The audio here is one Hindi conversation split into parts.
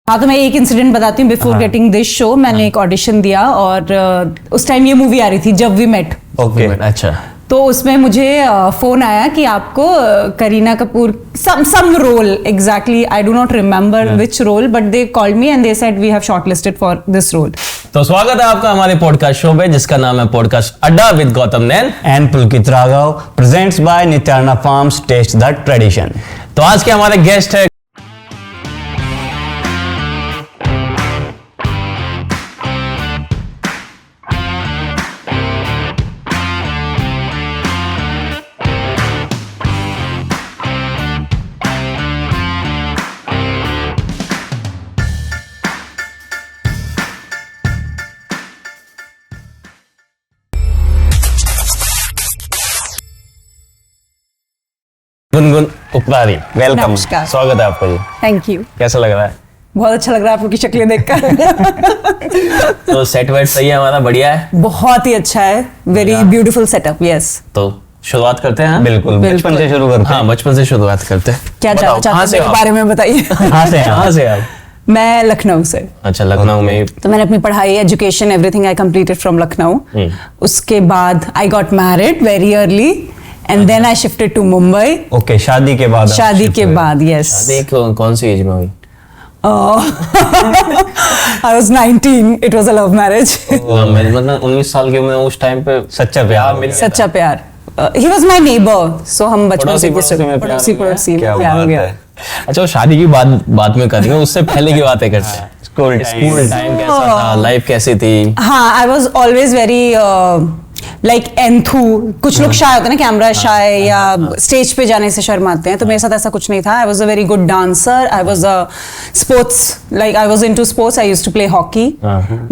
हाँ, तो मैं एक इंसिडेंट बताती हूँ। बिफोर गेटिंग दिस शो मैंने एक ऑडिशन दिया और उस टाइम ये मूवी आ रही थी जब वी मेट। ओके, अच्छा। तो उसमें मुझे फोन आया कि आपको Kareena Kapoor some role, exactly I do not remember which role, but they called me and they said we have shortlisted for this role. तो स्वागत है आपका हमारे पॉडकास्ट शो पे, जिसका नाम है podcast Adda with Gautam Nain and Pulkit Raghav, presents by Nityana farms, taste the tradition. तो आज के हमारे गेस्ट है गुनगुन उपवारी। वेलकम, नमस्कार। स्वागत है आपका जी। Thank you. कैसा लग रहा है? बहुत अच्छा लग रहा है आपकी शक्लें देखकर। तो सेट वेट सही है हमारा? बढ़िया है, बहुत ही अच्छा है। Very beautiful setup. यस, तो शुरुआत करते हैं। बिल्कुल, बचपन से शुरू करते हैं। हाँ, बचपन से शुरुआत करते हैं। क्या बताओ, चाहते कहाँ हैं से मेरे आप? बारे में बताइए। कहाँ से आप? मैं लखनऊ से। अच्छा, लखनऊ में। तो मैंने अपनी पढ़ाई, education, everything I completed from Lucknow. उसके बाद I got married very early and then I shifted to Mumbai. Okay, शादी के बाद? शादी के बाद, यस। शादी कौन सी एज में हुई? I was 19. It was a love marriage. मेरी मतलब 19 साल की उम्र में उस टाइम पे सच्चा प्यार मिल गया। सच्चा प्यार। He was my neighbor, so हम बचपन से पड़ोसी में पड़ोसी क्या प्यार हो बात गया। है। अच्छा, वो शादी की बात में करेंगे, उससे पहले की बातें करते हैं। स्कूल टाइम कैसा था? लाइफ कैसी थी? हाँ, I was always very like enthu. कुछ लोग शाय होते हैं ना, कैमरा शाय या स्टेज पे जाने से शर्माते हैं, तो मेरे साथ ऐसा कुछ नहीं था। I was a very good dancer. I was a sports, like I was into sports. I used to play hockey.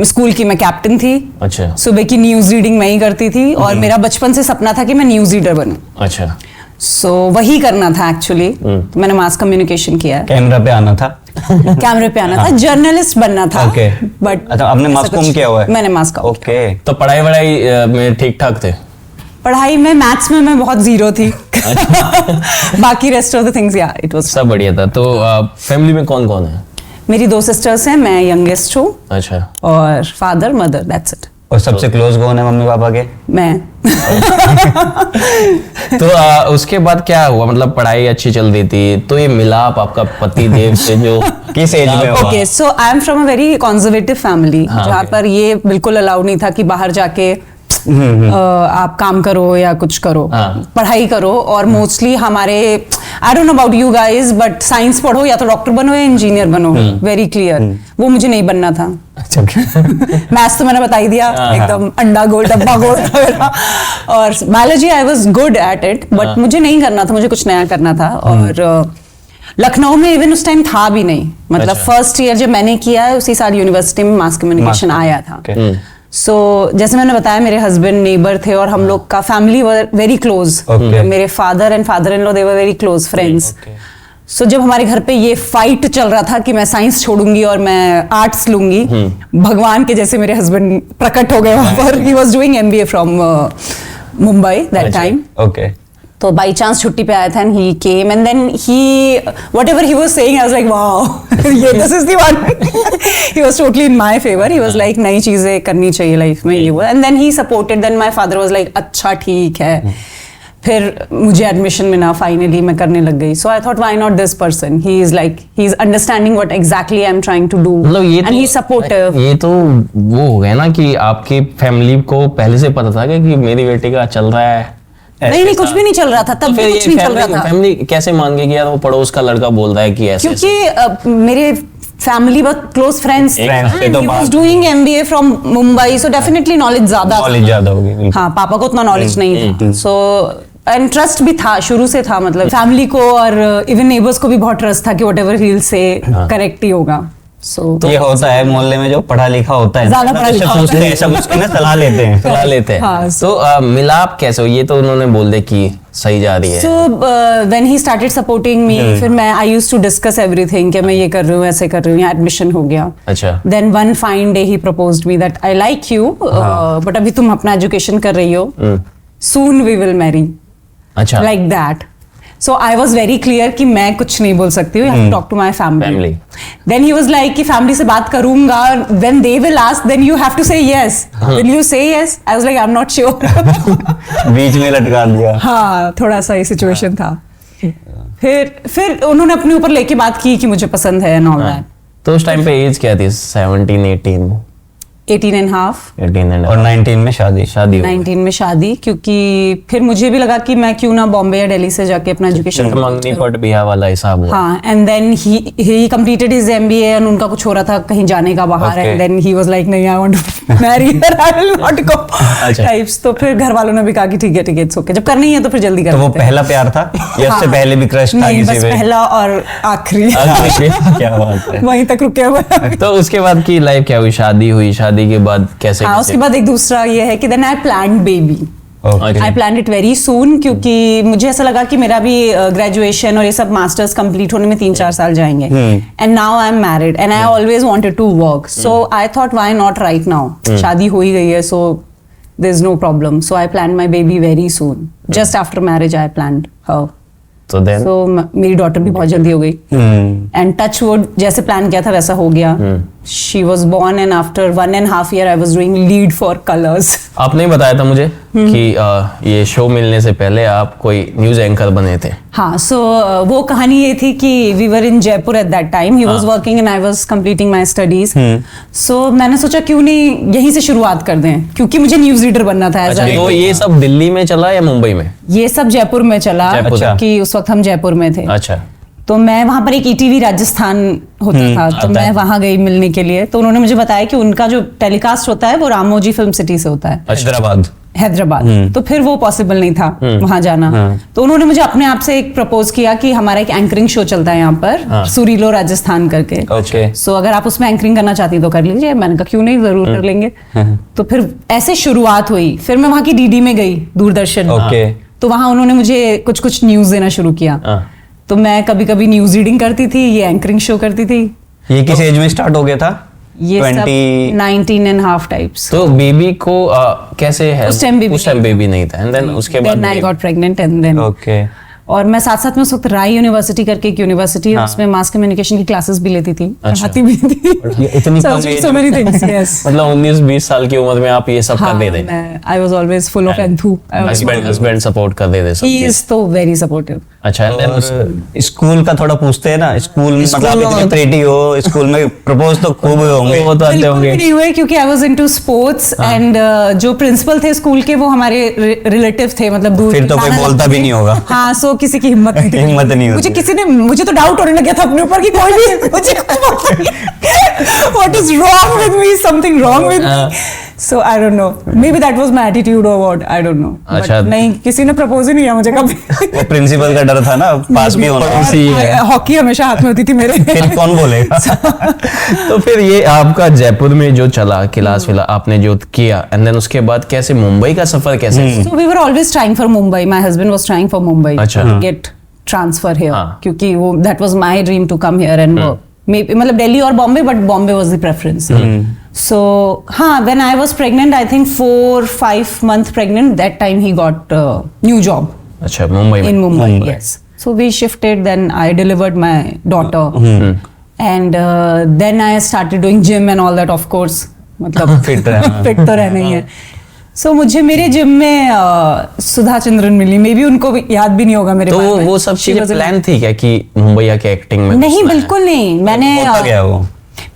School की मैं कैप्टन थी। अच्छा। सुबह की न्यूज रीडिंग मैं ही करती थी और मेरा बचपन से सपना था कि मैं न्यूज रीडर बनूं। अच्छा। सो वही करना था एक्चुअली। मैंने मास कम्युनिकेशन किया है। कैमरा पे आना था? कैमरे पे आना था, जर्नलिस्ट बनना था। ओके, बट अच्छा, आपने मास कॉम किया हुआ है? मैंने मास कॉम। ओके, तो पढ़ाई में ठीक ठाक थे? पढ़ाई में, मैथ्स में मैं बहुत जीरो थी। बाकी रेस्ट ऑफ द थिंग्स, या इट वाज सब बढ़िया था। तो फैमिली में कौन कौन है? मेरी 2 सिस्टर्स हैं, मैं यंगेस्ट हूँ। अच्छा। और फादर मदर, दैट्स इट। और सबसे क्लोज कौन है मम्मी पापा के? मैं। तो उसके बाद क्या हुआ? मतलब पढ़ाई अच्छी चल रही थी, तो ये मिलाप आपका पति देव से जो किस एज में हुआ? Okay, so I am from a very conservative family, जहाँ पर ये बिल्कुल अलाउड नहीं था कि बाहर जाके आप काम करो या कुछ करो। पढ़ाई करो। और मोस्टली हमारे, आई don't know about you guys, but science पढ़ो, या तो डॉक्टर बनो या इंजीनियर बनो। Very clear. वो मुझे नहीं बनना था। मैथ्स तो मैंने बता ही दिया, एकदम अंडा गोल डब्बा गोल। और biology I was good at it, but मुझे नहीं करना था, मुझे कुछ नया करना था। और लखनऊ में इवन उस टाइम था भी नहीं, मतलब फर्स्ट ईयर जब मैंने किया है उसी साल यूनिवर्सिटी में मास कम्युनिकेशन आया था। सो जैसे मैंने बताया, मेरे हस्बैंड नेबर थे और हम लोग का फैमिली वेरी क्लोज। मेरे father and father in law, they were very close friends. So जब हमारे घर पे ये फाइट चल रहा था कि मैं साइंस छोड़ूंगी और मैं आर्ट्स लूंगी, भगवान के जैसे मेरे हस्बैंड प्रकट हो गए वहां पर। He was doing MBA from Mumbai that time. Okay, तो बाई चांस छुट्टी पे आया था and he came and then he whatever he was saying, I was like wow, ये this is the one. He was totally in my favour. He was like नई चीजें करनी चाहिए लाइफ में, ये वो। And then he supported. Then my father was like अच्छा ठीक है। फिर मुझे एडमिशन मिला, फाइनली मैं करने लग गई। So I thought why not this person, he is like, he is understanding what exactly I am trying to do and he supportive. ये तो वो हो गया ना कि आपकी फैमिली को पहले से पता था कि मेरी बेटी का चल रहा है। नहीं, कुछ भी नहीं चल रहा था तब। फिर कुछ नहीं चल रहा था। फैमिली कैसे मान गई कि यार वो पड़ोस का लड़का बोल रहा है कि ऐसे? क्योंकि मेरे फैमिली बहुत क्लोज फ्रेंड्स थे। He was doing MBA from Mumbai, so definitely knowledge ज्यादा होगी। हाँ, पापा को उतना नॉलेज नहीं था। So एंड ट्रस्ट भी था, शुरू से था, मतलब फैमिली को और इवन नेबर्स को भी बहुत ट्रस्ट था कि whatever he will say correct ही होगा। तो ये होता है मोहल्ले में, जो पढ़ा लिखा होता है, ज्यादा पढ़ा लिखा होता है, सब उसकी ना सलाह लेते हैं। सलाह लेते हैं। हाँ, तो मिलाप कैसे हो? ये तो उन्होंने बोल दे कि सही जा रही है। So when he started supporting me, फिर मैं I used to discuss everything कि मैं ये कर रही हूँ, ऐसे कर रही हूँ, एडमिशन हो गया। अच्छा। Then one fine day he proposed me that I like you, but अभी तुम अपना एजुकेशन कर रही हो, soon we will marry. अच्छा। Like that. So I was very clear कि मैं कुछ नहीं बोल सकती हूँ. You have to talk to my family. Then he was like कि family से बात करूँगा. When they will ask, then you have to say yes. Will you say yes? I was like I'm not sure. बीच में लटका दिया. हाँ, थोड़ा सा ये सिचुएशन था. फिर उन्होंने अपने ऊपर लेके बात की कि मुझे पसंद है and all that. तो उस टाइम पे एज क्या थी? 17, 18? 18 and half. 18 and और 19 में शादी हो गई. 19 में शादी, क्योंकि फिर मुझे भी लगा कि मैं क्यों ना बॉम्बे या दिल्ली से जाके अपना एजुकेशन. मंगनी पट बिया वाला हिसाब हुआ. हाँ, and then he completed his MBA and उनका कुछ हो रहा था कहीं जाने का बाहर, and then he was like नहीं, I want to marry her, I will not go types. तो फिर घर वालों ने भी कहा कि ठीक है इट्स ओके, जब करनी है तो फिर जल्दी कर. तो वो पहला प्यार था या उससे पहले भी क्रश था किसी पे? पहला और आखिरी. क्या बात है. वहीं तक रुके हुए. तो उसके बाद की लाइफ क्या हुई? शादी हुई, शादी के बाद हाँ, उसके बाद एक दूसरा ये है कि then I planned baby. I planned it very soon, क्योंकि मुझे ऐसा लगा कि मेरा भी ग्रेजुएशन और ये सब मास्टर्स कंप्लीट होने में 3-4 साल जाएंगे. And now I am married and I always wanted to work, so I thought why not right now. शादी हो ही गई है, so there is no problem. So I planned my baby very soon. Just after marriage I planned her. तो मेरी डॉटर भी बहुत जल्दी हो गई. एंड टच वुड, जैसे प्लान किया था वैसा हो गया. She was born and after 1.5 year I was doing lead for colours. आपने बताया था मुझे कि ये शो मिलने से पहले आप कोई न्यूज एंकर बने थे. हाँ, सो वो कहानी ये थी कि we were in Jaipur at that time. He was working and I was completing my studies. So मैंने सोचा क्यों नहीं यहीं से शुरुआत कर दें, क्योंकि मुझे न्यूज रीडर बनना था. अच्छा, तो ये सब दिल्ली में चला या मुंबई में? ये सब जयपुर में चला, क्योंकि उस वक्त हम जयपुर में थे. अच्छा. तो मैं वहां पर एक ईटीवी राजस्थान होता था, तो मैं वहां गई मिलने के लिए. तो उन्होंने मुझे बताया कि उनका जो टेलीकास्ट होता है वो रामोजी फिल्म सिटी से होता है, हैदराबाद. तो फिर वो पॉसिबल नहीं था वहां जाना. तो उन्होंने मुझे अपने आप से एक प्रपोज किया कि हमारा एक एंकरिंग शो चलता है यहाँ पर, सुरीलो राजस्थान करके. सो अगर आप उसमें एंकरिंग करना चाहती तो कर लीजिए. मैंने कहा क्यों नहीं, जरूर कर लेंगे. तो फिर ऐसे शुरुआत हुई. फिर मैं वहां की डीडी में गई, दूरदर्शन. तो वहां उन्होंने मुझे कुछ न्यूज देना शुरू किया. तो मैं कभी कभी न्यूज रीडिंग करती थी, ये एंकरिंग शो करती थी. ये किस एज में स्टार्ट हो गया था? ये 19 and half टाइप्स. तो बेबी को कैसे है? उस टाइम बेबी नहीं था, एंड देन उसके बाद I got pregnant and then. Okay. और मैं साथ साथ में उस वक्त राय यूनिवर्सिटी करके एक यूनिवर्सिटी है, उसमें मास कम्युनिकेशन की क्लासेस भी लेती थी, पढ़ाती भी थी. इतनी so many things. Yes. मतलब 19-20 साल की उम्र में आप ये सब कर रहे थे. I was always full of enthu. Husband support कर रहे थे सब. He is so very supportive. अच्छा. स्कूल का थोड़ा पूछते हैं ना, स्कूल में मतलब इतनी प्रेटी हो, स्कूल में प्रपोज तो खूब होंगे. वो तो आते होंगे. नहीं हुए, क्योंकि I was into sports and जो प्रिंसिपल थे स्कूल के वो हमारे रिलेटिव थे, मतलब दूर. फिर तो कोई बोलता भी नहीं होगा. हाँ, सो किसी की हिम्मत नहीं थी. मुझे तो डाउट होने लगा था अपने ऊपर कि कोई भी मुझे what is wrong with me, something wrong with me. So I don't know. Maybe that was my attitude or what. I don't know. अच्छा. नहीं, किसी ने प्रपोज ही नहीं किया मुझे कभी. वो प्रिंसिपल का डर था ना, पास भी होना. हॉकी हमेशा हाथ में होती थी मेरे. फिर कौन बोलेगा. तो फिर ये आपका जयपुर में जो चला क्लास विला आपने जो किया, एंड देन उसके बाद कैसे मुंबई का सफर कैसे? So we were always trying for Mumbai. My husband was trying for Mumbai. अच्छा. To get transfer here. क्योंकि वो that was my dream to come here and work. मतलब दिल्ली और Bombay, but Bombay was the preference. So हाँ, when I was pregnant, I think 4-5 months pregnant, that time he got new job. अच्छा, मुंबई में. In Mumbai, yes. So we shifted, then I delivered my daughter and then I started doing gym and all that. Of course मतलब फिट तो रहना ही है. सो मुझे मेरे जिम में सुधा चंद्रन मिली. मे बी उनको भी याद भी नहीं होगा मेरे तो बारे में. वो सब चीजें प्लान थी क्या कि मुंबई आके एक्टिंग में? नहीं, बिल्कुल नहीं.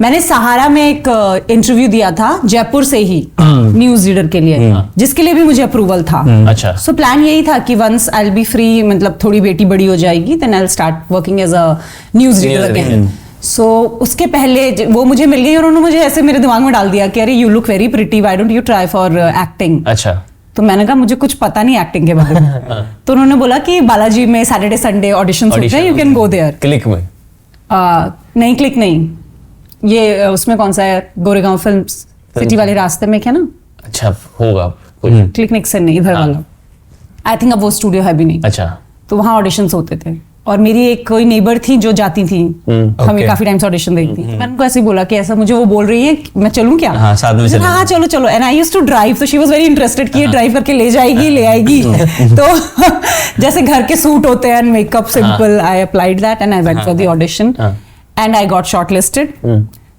मैंने सहारा में एक इंटरव्यू दिया था जयपुर से ही, न्यूज रीडर के लिए, जिसके लिए भी मुझे अप्रूवल था. अच्छा. सो प्लान यही था कि once I will be free, मतलब थोड़ी बेटी बड़ी हो जाएगी, then I will start working as a news reader again. So उसके पहले वो मुझे मिल गई और उन्होंने मुझे ऐसे मेरे दिमाग में डाल दिया कि अरे you look very pretty, why don't you try for acting. अच्छा. तो मैंने कहा मुझे कुछ पता नहीं एक्टिंग के बारे में. तो उन्होंने बोला कि बालाजी में सैटरडे संडे ऑडिशंस होते हैं, you can go there. Click में? नहीं, क्लिक नहीं. ये उसमें कौन सा है, गोरेगांव फिल्म सिटी वाले रास्ते में क्या ना. अच्छा, होगा. क्लिक निक्सन नहीं, इधर वाला. आई थिंक अब वो स्टूडियो है भी नहीं. अच्छा. तो वहाँ ऑडिशंस होते थे और मेरी एक कोई नेबर थी जो जाती थी हमें okay. काफी टाइम से ऑडिशन देती थी। मैंने उनको ऐसे ही बोला कि ऐसा मुझे वो बोल रही है मैं चलूं क्या? हाँ, साथ में चलेंगे। हाँ चलो चलो। And I used to drive, तो शी वाज वेरी इंटरेस्टेड कि ये ड्राइव करके ले जाएगी ले आएगी। तो जैसे घर के सूट होते हैं makeup simple, I applied that and I went for the audition and I got shortlisted.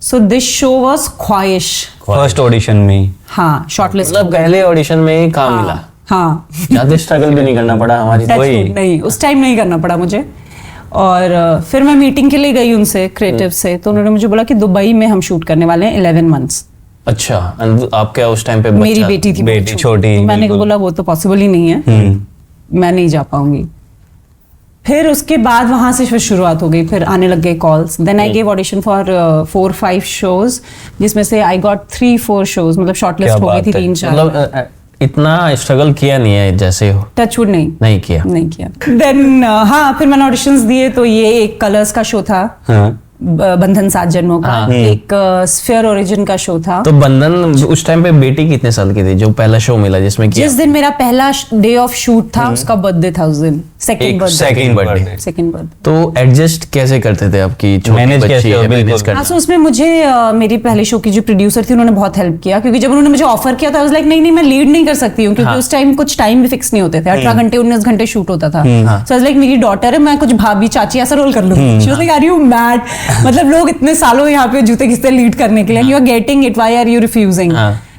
So this show was ख्वाहिश। फर्स्ट ऑडिशन में हाँ शॉर्टलिस्ट मतलब पहले ऑडिशन में ही काम मिला, हाँ ज्यादा स्ट्रगल भी नहीं करना पड़ा हमारी। Touch वही wood, नहीं उस टाइम नहीं करना पड़ा मुझे। और फिर मैं मीटिंग के लिए गई उनसे क्रिएटिव से, तो उन्होंने मुझे बोला कि दुबई में हम शूट करने वाले हैं 11 मंथ्स। अच्छा, आप क्या उस टाइम पे मेरी बेटी थी, बेटी छोटी, तो मैंने बिल्कुल। बोला वो तो पॉसिबल ही नहीं है, मैं नहीं जा पाऊंगी। फिर उसके बाद वहां से फिर शुरुआत हो गई, फिर आने लग गए calls. Then I give audition for 4-5 shows, जिसमें से आई गॉट 3-4 शोज, मतलब शॉर्टलिस्ट हो गई थी 3-4। मतलब इतना स्ट्रगल किया नहीं है जैसे हो, टचवुड नहीं किया। देन हाँ फिर मैंने ऑडिशंस दिए, तो ये एक कलर्स का शो था, हाँ। बंधन 7 जन्मों का, एक स्फीयर ओरिजिन का शो था। तो बंधन उस टाइम पे बेटी कितने साल की थी जो पहला शो मिला जिसमें किया? जिस दिन मेरा पहला डे ऑफ शूट था उसका बर्थडे था, उस दिन सेकंड बर्थडे। तो एडजस्ट कैसे करते थे आपकी छोटी Manage बच्ची कैसे है, हो, manage बिल्कुल। करना? हाँ, so उसमें मुझे मेरी पहले शो की जो प्रोड्यूसर थी उन्होंने बहुत हेल्प किया, क्योंकि जब उन्होंने मुझे ऑफर किया था आई वाज लाइक नहीं मैं लीड नहीं कर सकती हूँ, क्योंकि उस टाइम कुछ टाइम भी फिक्स नहीं होते थे, 18 घंटे 19 घंटे शूट होता था। सो लाइक मेरी डॉटर है, मैं कुछ भाभी चाची ऐसा रोल कर लूंगी। She was like are you mad, मतलब लोग इतने सालों यहाँ पे जूते घिसते लीड करने के लिए, you are getting it, why are you refusing?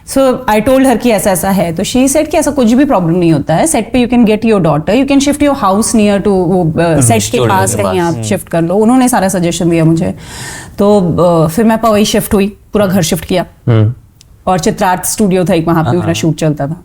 So I told her कि ऐसा ऐसा है, तो शी सेड कि ऐसा कुछ भी प्रॉब्लम नहीं होता है, सेट पे you can get your daughter, you can shift your house near to, वो सेट के पास कहीं आप शिफ्ट कर लो। उन्होंने सारा सजेशन दिया मुझे। तो फिर मैं पवई शिफ्ट हुई, पूरा घर शिफ्ट किया, और चित्रार्थ स्टूडियो था एक, वहां पे मेरा शूट चलता था।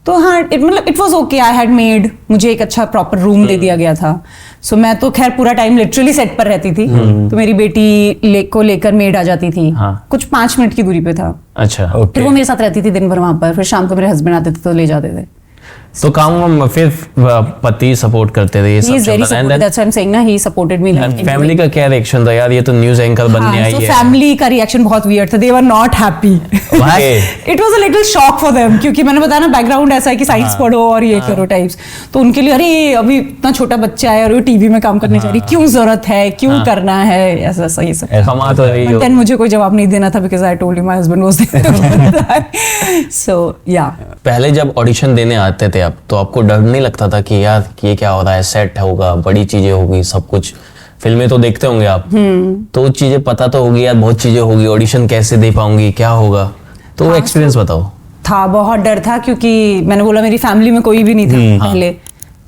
तो हाँ it was okay, I had made, मुझे एक अच्छा प्रॉपर रूम दे दिया गया था। सो मैं तो खैर पूरा टाइम लिटरली सेट पर रहती थी, तो मेरी बेटी को लेकर मेड आ जाती थी, कुछ 5 मिनट की दूरी पे था। अच्छा, फिर वो मेरे साथ रहती थी दिन भर वहां पर, फिर शाम को मेरे हस्बैंड आते थे तो ले जाते थे। तो काम फिर पति सपोर्ट करते थे ये सब? He is very supportive, that's why I'm saying ना, he supported me like family का क्या रिएक्शन था यार, ये तो न्यूज एंकर बनने आई तो है? फैमिली का रिएक्शन बहुत वियर्ड था, they were not happy. It was a little shock for them, क्योंकि मैंने बताया ना बैकग्राउंड ऐसा है कि साइंस पढ़ो और ये करो टाइप्स, तो उनके लिए अरे अभी इतना छोटा बच्चा है और वो टीवी में काम करने जा रही, क्यों जरूरत है, क्यों करना है, ऐसा ऐसा ये सब। कमा तो रही हो। देन मुझे कोई जवाब नहीं देना था, because I told you my husband was there. So या पहले जब ऑडिशन देने आते थे आप, तो आपको डर नहीं लगता था कि यार ये क्या हो रहा है, सेट होगा, बड़ी चीजें होगी, सब कुछ फिल्में तो देखते होंगे आप, तो चीजें पता तो होगी यार, बहुत चीजें होगी, ऑडिशन कैसे दे पाऊंगी, क्या होगा? तो एक्सपीरियंस बताओ। था, बहुत डर था, क्योंकि मैंने बोला मेरी फैमिली में कोई भी नहीं था पहले।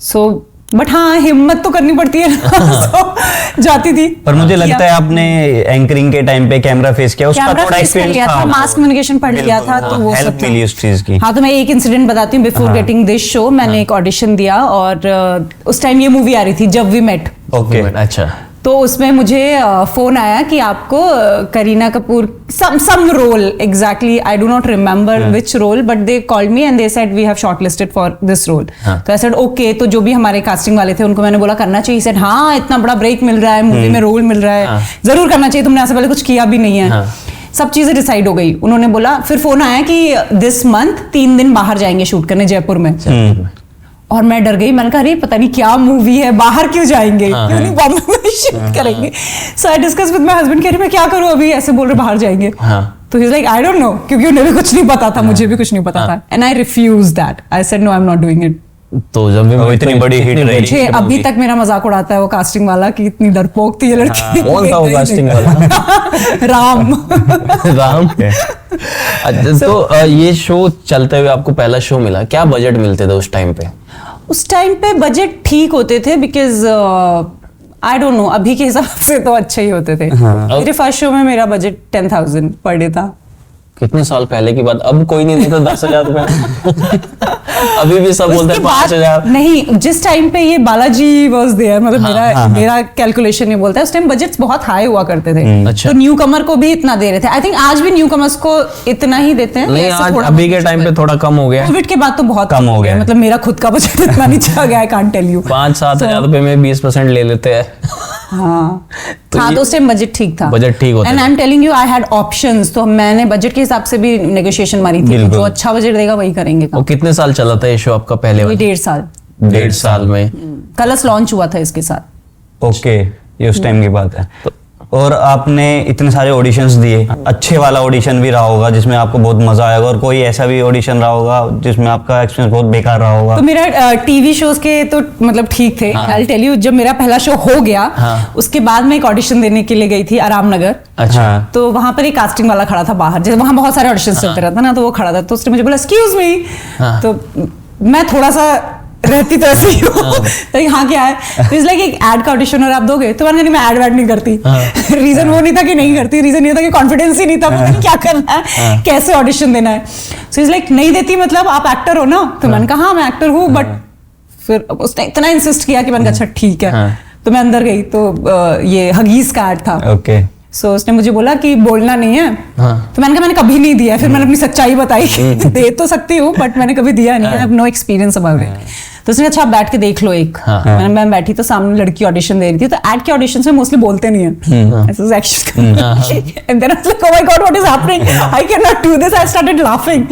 सो बट हाँ हिम्मत तो करनी पड़ती है ना। So, जाती थी। पर मुझे लगता है आपने एंकरिंग के टाइम पे कैमरा फेस किया, उसका थोड़ा एक्सपीरियंस था, मास कम्युनिकेशन पढ़ लिया था, तो वो हेल्प मिली उस चीज की। हाँ, तो मैं एक इंसिडेंट बताती हूँ। बिफोर गेटिंग दिस शो मैंने एक ऑडिशन दिया, और उस टाइम ये मूवी आ रही थी जब वी मेट। ओके, अच्छा। तो उसमें मुझे फोन आया कि आपको Kareena Kapoor some role, exactly I do not remember which role, but they called me and they said we have shortlisted for this role. तो आई सेड ओके। तो जो भी हमारे कास्टिंग वाले थे उनको मैंने बोला करना चाहिए। सेड हाँ, इतना बड़ा ब्रेक मिल रहा है, मूवी में रोल मिल रहा है, जरूर करना चाहिए, तुमने ऐसे पहले कुछ किया भी नहीं है। सब चीजें डिसाइड हो गई। उन्होंने बोला, फिर फोन आया कि दिस मंथ 3 दिन बाहर जाएंगे शूट करने जयपुर में। और मैं डर गई, मैंने कहा अरे पता नहीं क्या मूवी है, बाहर क्यों जाएंगे, क्यों नहीं बॉम्बे में शूट करेंगे। So I discuss with my husband, कह रहे मैं क्या करूं अभी, ऐसे बोल रहे बाहर जाएंगे। तो ही is like I don't no, क्योंकि उन्हें भी कुछ नहीं पता था, मुझे भी कुछ नहीं पता था, and I refuse that. I said no, I am not doing it. तो जब भी इतनी बड़ी हिट रही, मुझे अभी तक मेरा मजाक उड़ाता है वो कास्टिंग वाला कि इतनी डरपोक थी ये लड़की। कौन था वो कास्टिंग वाला? राम। राम। अच्छा, तो ये शो चलते हुए आपको पहला शो मिला, क्या बजट मिलते थे उस टाइम पे? उस टाइम पे बजट ठीक होते थे, बिकॉज आई डोंट नो, अभी के हिसाब से तो अच्छे ही होते थे। मेरे फर्स्ट शो में मेरा बजट 10,000 पर डे था। कितने साल पहले की बात, अब कोई नहीं देता 10,000 रुपए। अभी भी सब बोलते हैं 5,000। नहीं, जिस टाइम पे ये बालाजी वाज देयर, मतलब मेरा कैलकुलेशन ये बोलता है उस टाइम बजट्स बहुत हाई हुआ करते थे। अच्छा। तो न्यू कमर को भी इतना दे रहे थे। आई थिंक आज भी न्यू कमर्स को इतना ही देते हैं। नहीं, आज अभी के टाइम पे थोड़ा कम हो गया। कोविड के बाद तो बहुत कम हो गया। मतलब मेरा खुद का बजट इतना नीचे आ गया, आई कांट टेल यू। 5-7 हजार रुपए में 20% ले लेते हैं। हाँ, तो तो उस टाइम बजट ठीक था। बजट ठीक होता and I am telling you, I had options, तो मैंने बजट के हिसाब से भी नेगोशिएशन मारी थी। जो अच्छा बजट देगा वही करेंगे काम। और कितने साल चला था ये शो आपका पहले? 1.5 साल। 1.5 साल में कलर्स लॉन्च हुआ था इसके साथ। ओके, ये उस टाइम की बात है। और आपने इतने सारे ऑडिशंस दिए, अच्छे वाला ऑडिशन भी रहा होगा जिसमें आपको बहुत मजा आएगा, और कोई ऐसा भी ऑडिशन रहा होगा जिसमें आपका एक्सपीरियंस बहुत बेकार रहा होगा? तो मेरा टीवी शोज के तो मतलब ठीक थे। आई टेल यू, जब मेरा पहला शो हो गया, उसके बाद मैं एक ऑडिशन देने के लिए गई थी आराम नगर। अच्छा। तो वहां पर एक कास्टिंग वाला खड़ा था बाहर, जैसे वहां बहुत सारे ऑडिशन चलते रहता ना, तो वो खड़ा था, तो उसने मुझे बोला एक्सक्यूज मी। तो मैं थोड़ा सा रहती तो ऐसे ही हूँ, हाँ क्या है, तो लाइक एक एड का ऑडिशन और आप दोगे? तो मैंने कहा मैं एड वैड नहीं करती। रीजन वो नहीं था कि नहीं करती, रीजन ये था कि कॉन्फिडेंस ही नहीं था, पता नहीं क्या करना है, कैसे ऑडिशन देना है। सो इज लाइक नहीं देती मतलब आप एक्टर हो ना? तो मैंने कहा हाँ मैं एक्टर हूँ, बट फिर उसने इतना इंसिस्ट किया कि मैंने कहा अच्छा ठीक है। तो मैं अंदर गई, तो ये हगीज का एड था। ओके। सो उसने मुझे बोला कि बोलना नहीं है। तो मैंने कहा मैंने कभी नहीं दिया। फिर मैंने अपनी सच्चाई बताई कि दे तो सकती हूँ बट मैंने कभी दिया नहीं, I have no experience about it. तो उसने अच्छा आप बैठ के देख लो एक। मैं बैठी तो सामने लड़की ऑडिशन दे रही थी, तो एड के ऑडिशन में मोस्टली बोलते नहीं है, ऐसे action. And then I was like oh my god what is happening, I can not do this, I started laughing.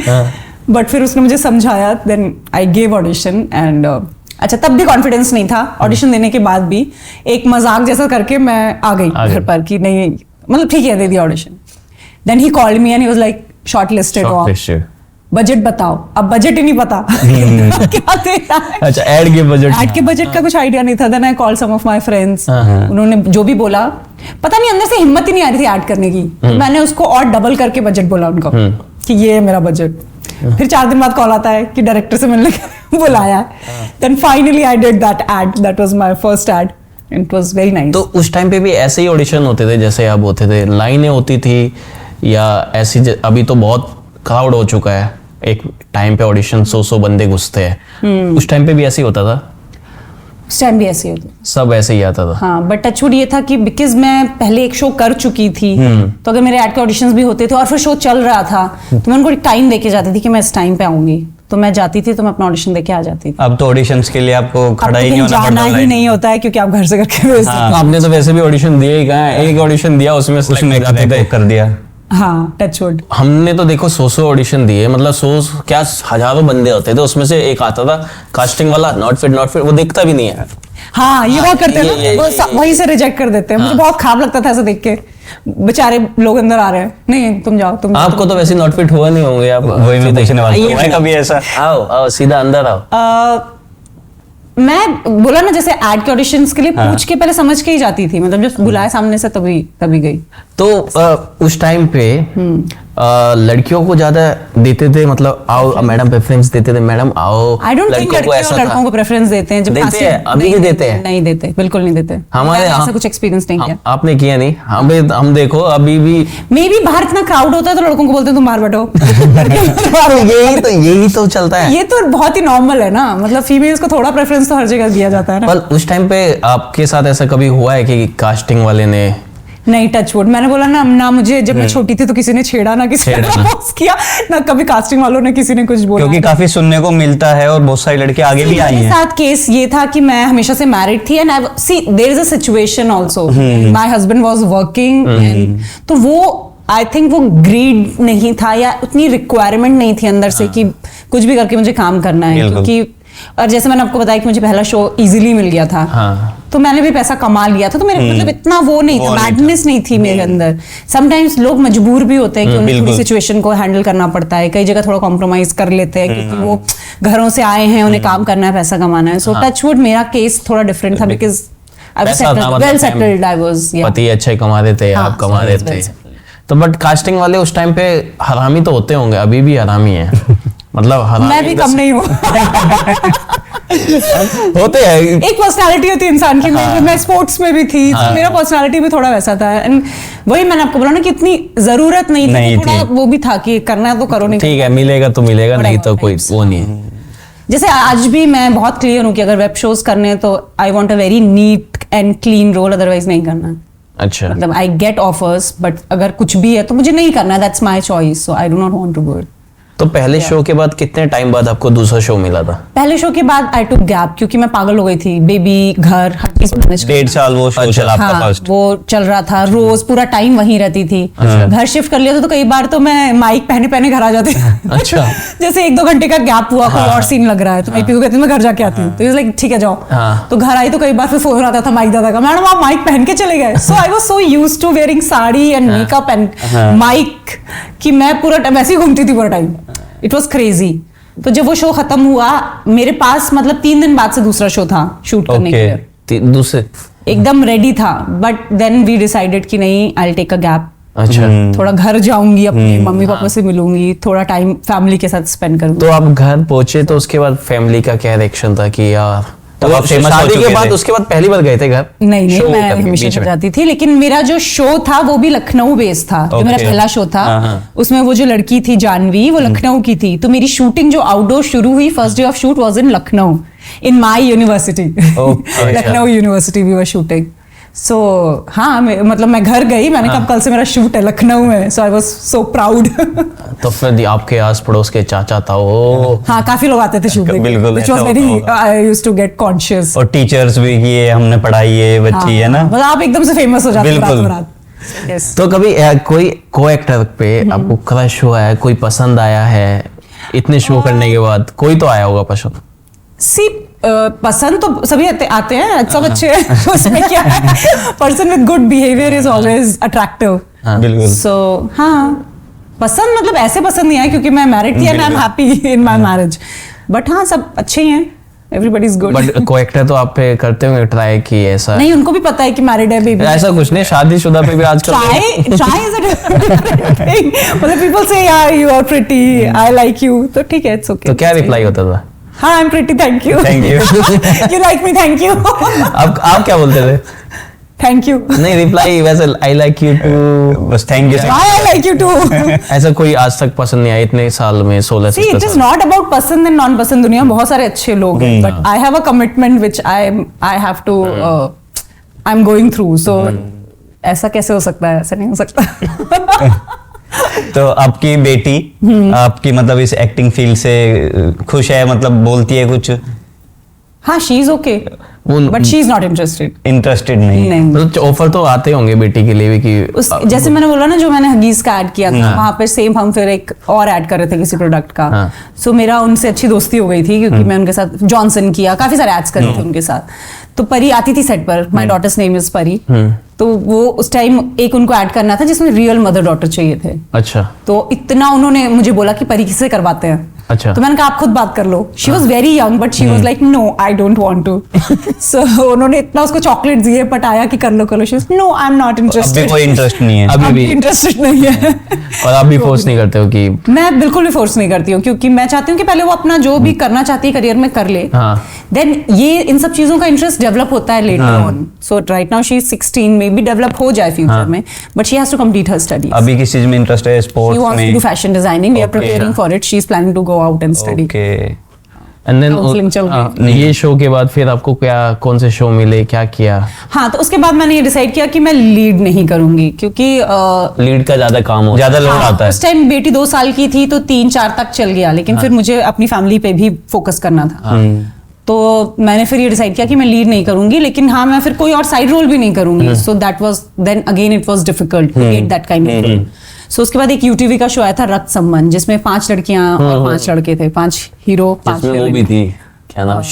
But फिर उसने मुझे समझाया, then I gave audition and अच्छा तब भी कॉन्फिडेंस नहीं था। ऑडिशन देने के बाद भी एक मजाक जैसा करके मैं आ गई घर पर कि नहीं मतलब ठीक है दे दिया audition. Then he called me and he was like shortlisted, budget बताओ। अब बजट ही नहीं पता क्या देना है। अच्छा, ऐड के बजट का कुछ आइडिया नहीं था। Then I called some of my friends, उन्होंने जो भी बोला पता नहीं अंदर से हिम्मत ही नहीं आ रही थी ऐड करने की। मैंने उसको और डबल करके बजट बोला उनको कि ये है मेरा बजट। फिर 4 दिन बाद कॉल आता है कि डायरेक्टर से मिलने बुलाया है। Then finally I did that ad, that was my first ad, it was very nice. तो उस टाइम पे भी ऐसे ही ऑडिशन होते थे जैसे अब होते थे, लाइनें होती थी या ऐसी? अभी तो बहुत क्राउड हो चुका है, एक टाइम पे ऑडिशन 100 बंदे घुसते हैं, उस टाइम पे भी ऐसे ही होता था? उस टाइम भी ऐसे ही होता, सब ऐसे ही आता था। हाँ, बट टचवुड ये था कि बिकॉज मैं पहले एक शो कर चुकी थी, तो अगर मेरे एड के ऑडिशंस भी होते थे और फिर शो चल रहा था, तो मैं उनको एक टाइम देके जाती थी कि मैं इस टाइम पे आऊंगी, तो मैं जाती थी, तो मैं अपना ऑडिशन देके आ जाती थी। अब तो ऑडिशंस के लिए आपको खड़ा ही नहीं होना पड़ता, जाना ही नहीं होता है क्योंकि आप घर से करके भेज देते हैं। आपने तो वैसे भी ऑडिशन दिए ही कहाँ, एक ऑडिशन दिया उसमें कर दिया। हाँ, टचवुड। हमने तो देखो 100 ऑडिशन दिए, मतलब 100 क्या हजारों बंदे होते थे, उसमें से एक आता था कास्टिंग वाला, नॉट फिट, वो दिखता भी नहीं है। हाँ, ये बहुत करते हैं ना, वो वहीं से रिजेक्ट कर देते हैं। मुझे बहुत खराब लगता था ऐसे देख के, बेचारे लोग अंदर आ रहे हैं, नहीं तुम जाओ, तुम आपको तो वैसे नॉट फिट हुआ नहीं होंगे आप? वही मैं पूछने वाला था, कभी ऐसा? आओ सीधा अंदर आओ। मैं बोला ना जैसे एड के ऑडिशंस के लिए पूछ के पहले समझ के ही जाती थी, मतलब जब बुलाया सामने से तभी गई। तो उस टाइम पे लड़कियों को ज्यादा देते थे, मतलब आओ मैडम प्रेफरेंस देते थे, मैडम आओ। आई डोंट थिंक लड़कों को प्रेफरेंस देते हैं। जब देते हैं, अभी भी देते हैं? नहीं देते, बिल्कुल नहीं देते। हमारे ऐसा कुछ एक्सपीरियंस नहीं किया। आपने किया नहीं? हम देखो अभी भी मे बी बाहर इतना क्राउड होता है तो लड़कों को बोलते हैं तुम बाहर बैठो। यही तो चलता है। ये तो बहुत ही नॉर्मल है ना, मतलब फीमेल्स को थोड़ा प्रेफरेंस तो हर जगह दिया जाता है ना। पर उस टाइम पे आपके साथ ऐसा कभी हुआ है कि कास्टिंग वाले ने? नहीं, टचवुड। मैंने बोला ना मुझे जब मैं छोटी थी तो किसी ने छेड़ा ना, किसी ने प्रपोज किया ना, कभी कास्टिंग वालों ने किसी ने कुछ बोला। क्योंकि काफी सुनने को मिलता है और बहुत सारी लड़की आगे भी आई हैं। मेरे साथ केस ये था कि मैं हमेशा से मैरिड थी and I see there is a situation also, my husband was working, तो वो आई थिंक वो ग्रीड नहीं था या उतनी रिक्वायरमेंट नहीं थी अंदर से कि कुछ भी करके मुझे काम करना है, क्योंकि और जैसे मैंने आपको बताया कि मुझे पहला शो इजीली मिल गया था। तो मैंने भी पैसा कमा लिया था, तो मेरे मतलब इतना वो नहीं था, मैडनेस नहीं थी मेरे अंदर। समटाइम्स लोग मजबूर भी होते हैं कि उन्हें पूरी सिचुएशन को हैंडल करना पड़ता है, कई जगह थोड़ा कॉम्प्रोमाइज कर लेते हैं क्योंकि वो घरों से आए हैं, उन्हें काम करना है, पैसा कमाना है। सो टचवुड मेरा केस थोड़ा डिफरेंट था because I was well settled, I was पति अच्छे कमा रहे थे, आप कमा रहे थे। तो बट कास्टिंग वाले उस टाइम पे हरामी तो होते होंगे, अभी भी हरामी है? मतलब हरामी मैं भी कम नहीं हूँ। होते हैं, एक पर्सनालिटी होती है इंसान की। मैं स्पोर्ट्स में भी थी, तो मेरा पर्सनालिटी भी थोड़ा वैसा था। एंड वही मैंने आपको बोला ना कि इतनी जरूरत नहीं थी, थोड़ा वो भी था कि करना है तो करो, नहीं ठीक है मिलेगा तो मिलेगा, नहीं तो कोई वो नहीं है। जैसे आज भी मैं बहुत क्लियर हूँ कि अगर वेब शोज करने हैं तो I want a very neat and clean role, otherwise नहीं करना। अच्छा, मतलब आई गेट ऑफर्स बट अगर कुछ भी है तो मुझे नहीं करना, that's my choice, so I do not want to do it. तो पहले शो के बाद कितने टाइम बाद आपको दूसरा शो मिला था? पहले शो के बाद आई टुक गैप, क्योंकि मैं पागल हो गई थी, बेबी, घर, हर चीज मैनेज। 1.5 साल वो शो चला आपका हाँ, फर्स्ट? वो चल रहा था, रोज पूरा टाइम वहीं रहती थी। घर शिफ्ट कर लिया था तो कई बार तो मैं माइक पहने पहने घर आ जाती। अच्छा। जैसे 1-2 घंटे का गैप हुआ, कोई और सीन लग रहा है तो मैं पीकू कहती हूँ मैं घर जाके आती हूँ, तो लाइक ठीक है जाओ। तो घर आई तो कई बार फिर फोन आता था माइक दादा का, मैडम आप माइक पहन के चले गए। So I was so used to wearing sari and makeup and mike कि मैं पूरा वैसे ही घूमती थी पूरा टाइम। It was crazy. तो जब वो शो खत्म हुआ मेरे पास, मतलब 3 दिन बाद से दूसरा शो था शूट करने के लिए। दूसरे एकदम रेडी था, बट देन वी डिसाइडेड कि नहीं, I will take a gap. अच्छा। थोड़ा घर जाऊंगी, अपने मम्मी पापा से मिलूंगी, थोड़ा टाइम फैमिली के साथ स्पेंड करूंगी। तो आप घर पहुंचे तो उसके बाद फैमिली का क्या रिएक्शन था कि यार तब आप famous हो शादी चुके के बाद थे? उसके बाद पहली बार गए थे घर? नहीं Show मैं करने हमेशा बीच में? जाती थी, लेकिन मेरा जो शो था वो भी लखनऊ बेस्ड था। जो मेरा Okay. पहला शो था उसमें वो जो लड़की थी जानवी, वो लखनऊ की थी। तो मेरी शूटिंग जो आउटडोर शुरू हुई, first day of shoot was in Lucknow, in my university. Okay. Lucknow university we were shooting. So हाँ, मतलब मैं घर गई, मैंने कहा कल से मेरा शूट है लखनऊ में। सो आई वाज सो प्राउड। तो फिर आपके आस पड़ोस के चाचा था वो? हाँ, काफी लोग आते थे शूटिंग, बिल्कुल, व्हिच ऐसा वाज वेरी, होता होगा। I used to get conscious. और टीचर्स भी कि ये हमने पढ़ाई है बच्ची है ना। मतलब आप एकदम से फेमस हो जाते हो बिल्कुल। रात। Yes. तो कभी कोई को एक्टर पे आपको क्रश हुआ है, कोई पसंद आया है इतने शो करने के बाद? कोई तो आया होगा पसंद। सी पसंद तो सभी आते हैं, सब अच्छे हैं। उसमें क्या है, person with good behaviour is always attractive. बिल्कुल। सो हाँ, पसंद मतलब ऐसे पसंद नहीं है क्योंकि मैं मैरिड थी and I am happy in my marriage. But हाँ, सब अच्छे ही हैं, एवरीबॉडी इज गुड। बट को एक्टर तो आप पे करते होंगे ट्राई कि ऐसा? नहीं, उनको भी पता है कि मैरिड है, बेबी। ऐसा कुछ नहीं, शादीशुदा पे भी आजकल try is a different thing. मतलब people say यार you are pretty, I like you, तो ठीक है, it's okay. तो क्या रिप्लाई होता था? हाँ, I'm pretty, thank you. Thank you. You like me, thank you. आप क्या बोलते थे? Thank you. नहीं, रिप्लाई वैसे आई लाइक यू टू, बस thank you. Why I like you too. ऐसा कोई आज तक पसंद नहीं आया इतने साल में, 16 See, it is not about पसंद and non पसंद। दुनिया में बहुत सारे अच्छे लोग हैं, but I have a commitment which I have to I'm going through. So ऐसा कैसे हो सकता है? ऐसा नहीं हो सकता। तो आपकी बेटी आपकी मतलब इस एक्टिंग फील्ड से खुश है, मतलब बोलती है कुछ? हाँ, she is okay, but she is not interested. Interested नहीं? नहीं। मतलब ऑफर तो आते होंगे बेटी के लिए भी कि जैसे मैंने बोला ना, जो मैंने हगीज का ऐड किया था, वहां पे सेम हम फिर एक और ऐड कर रहे थे किसी प्रोडक्ट का। सो मेरा उनसे अच्छी दोस्ती हो गई थी क्योंकि मैं उनके साथ जॉनसन किया, काफी सारे एड्स करे थे उनके साथ। तो परी आती थी सेट पर, माय डॉटर्स नेम इज परी। तो वो उस टाइम एक उनको ऐड करना था जिसमें रियल मदर डॉटर चाहिए थे। अच्छा। तो इतना उन्होंने मुझे बोला कि परी किससे करवाते हैं। अच्छा। तो मैंने कहा आप खुद बात कर लो। She was very young but she was like no I don't want to. So उन्होंने इतना उसको चॉकलेट दिए पटाया कि कर लो कर लो। She was no I am not interested. अभी कोई इंटरेस्ट नहीं है? अभी भी इंटरेस्टेड नहीं है। और आप भी फोर्स नहीं करते हो कि? मैं बिल्कुल भी फोर्स नहीं करती हूँ क्योंकि मैं चाहती हूँ कि पहले वो अपना जो भी करना चाहती है करियर में कर ले। देन ये इन सब चीजों का इंटरेस्ट डेवलप होता है later on. So right now she is 16, maybe develop हो जाए फ्यूचर में, but she has to complete her studies. अभी किस चीज में इंटरेस्ट है? She स्पोर्ट्स wants में? to do fashion designing. We are preparing for it. She is planning to go out and study. Okay. And Counseling चल रही देन ये शो के बाद फिर आपको क्या, कौन से शो मिले, क्या किया? हाँ, तो उसके बाद मैंने ये डिसाइड किया कि मैं लीड नहीं करूंगी क्योंकि लीड का ज्यादा काम हो, ज्यादा लोड आता है। उस टाइम बेटी 2 साल की थी तो 3-4 तक चल गया, लेकिन फिर मुझे अपनी फैमिली पे भी फोकस करना था। तो मैंने फिर ये डिसाइड किया कि मैं लीड नहीं करूंगी, लेकिन हाँ मैं फिर कोई और साइड रोल भी नहीं करूंगी। So that was then again it was difficult to get that kind of role. So उसके बाद एक यूटीवी का शो आया था रक्त संबंध, जिसमें 5 लड़कियां और 5 लड़के थे, 5 हीरो, 5 जिसमें वो भी थी, क्या नाम,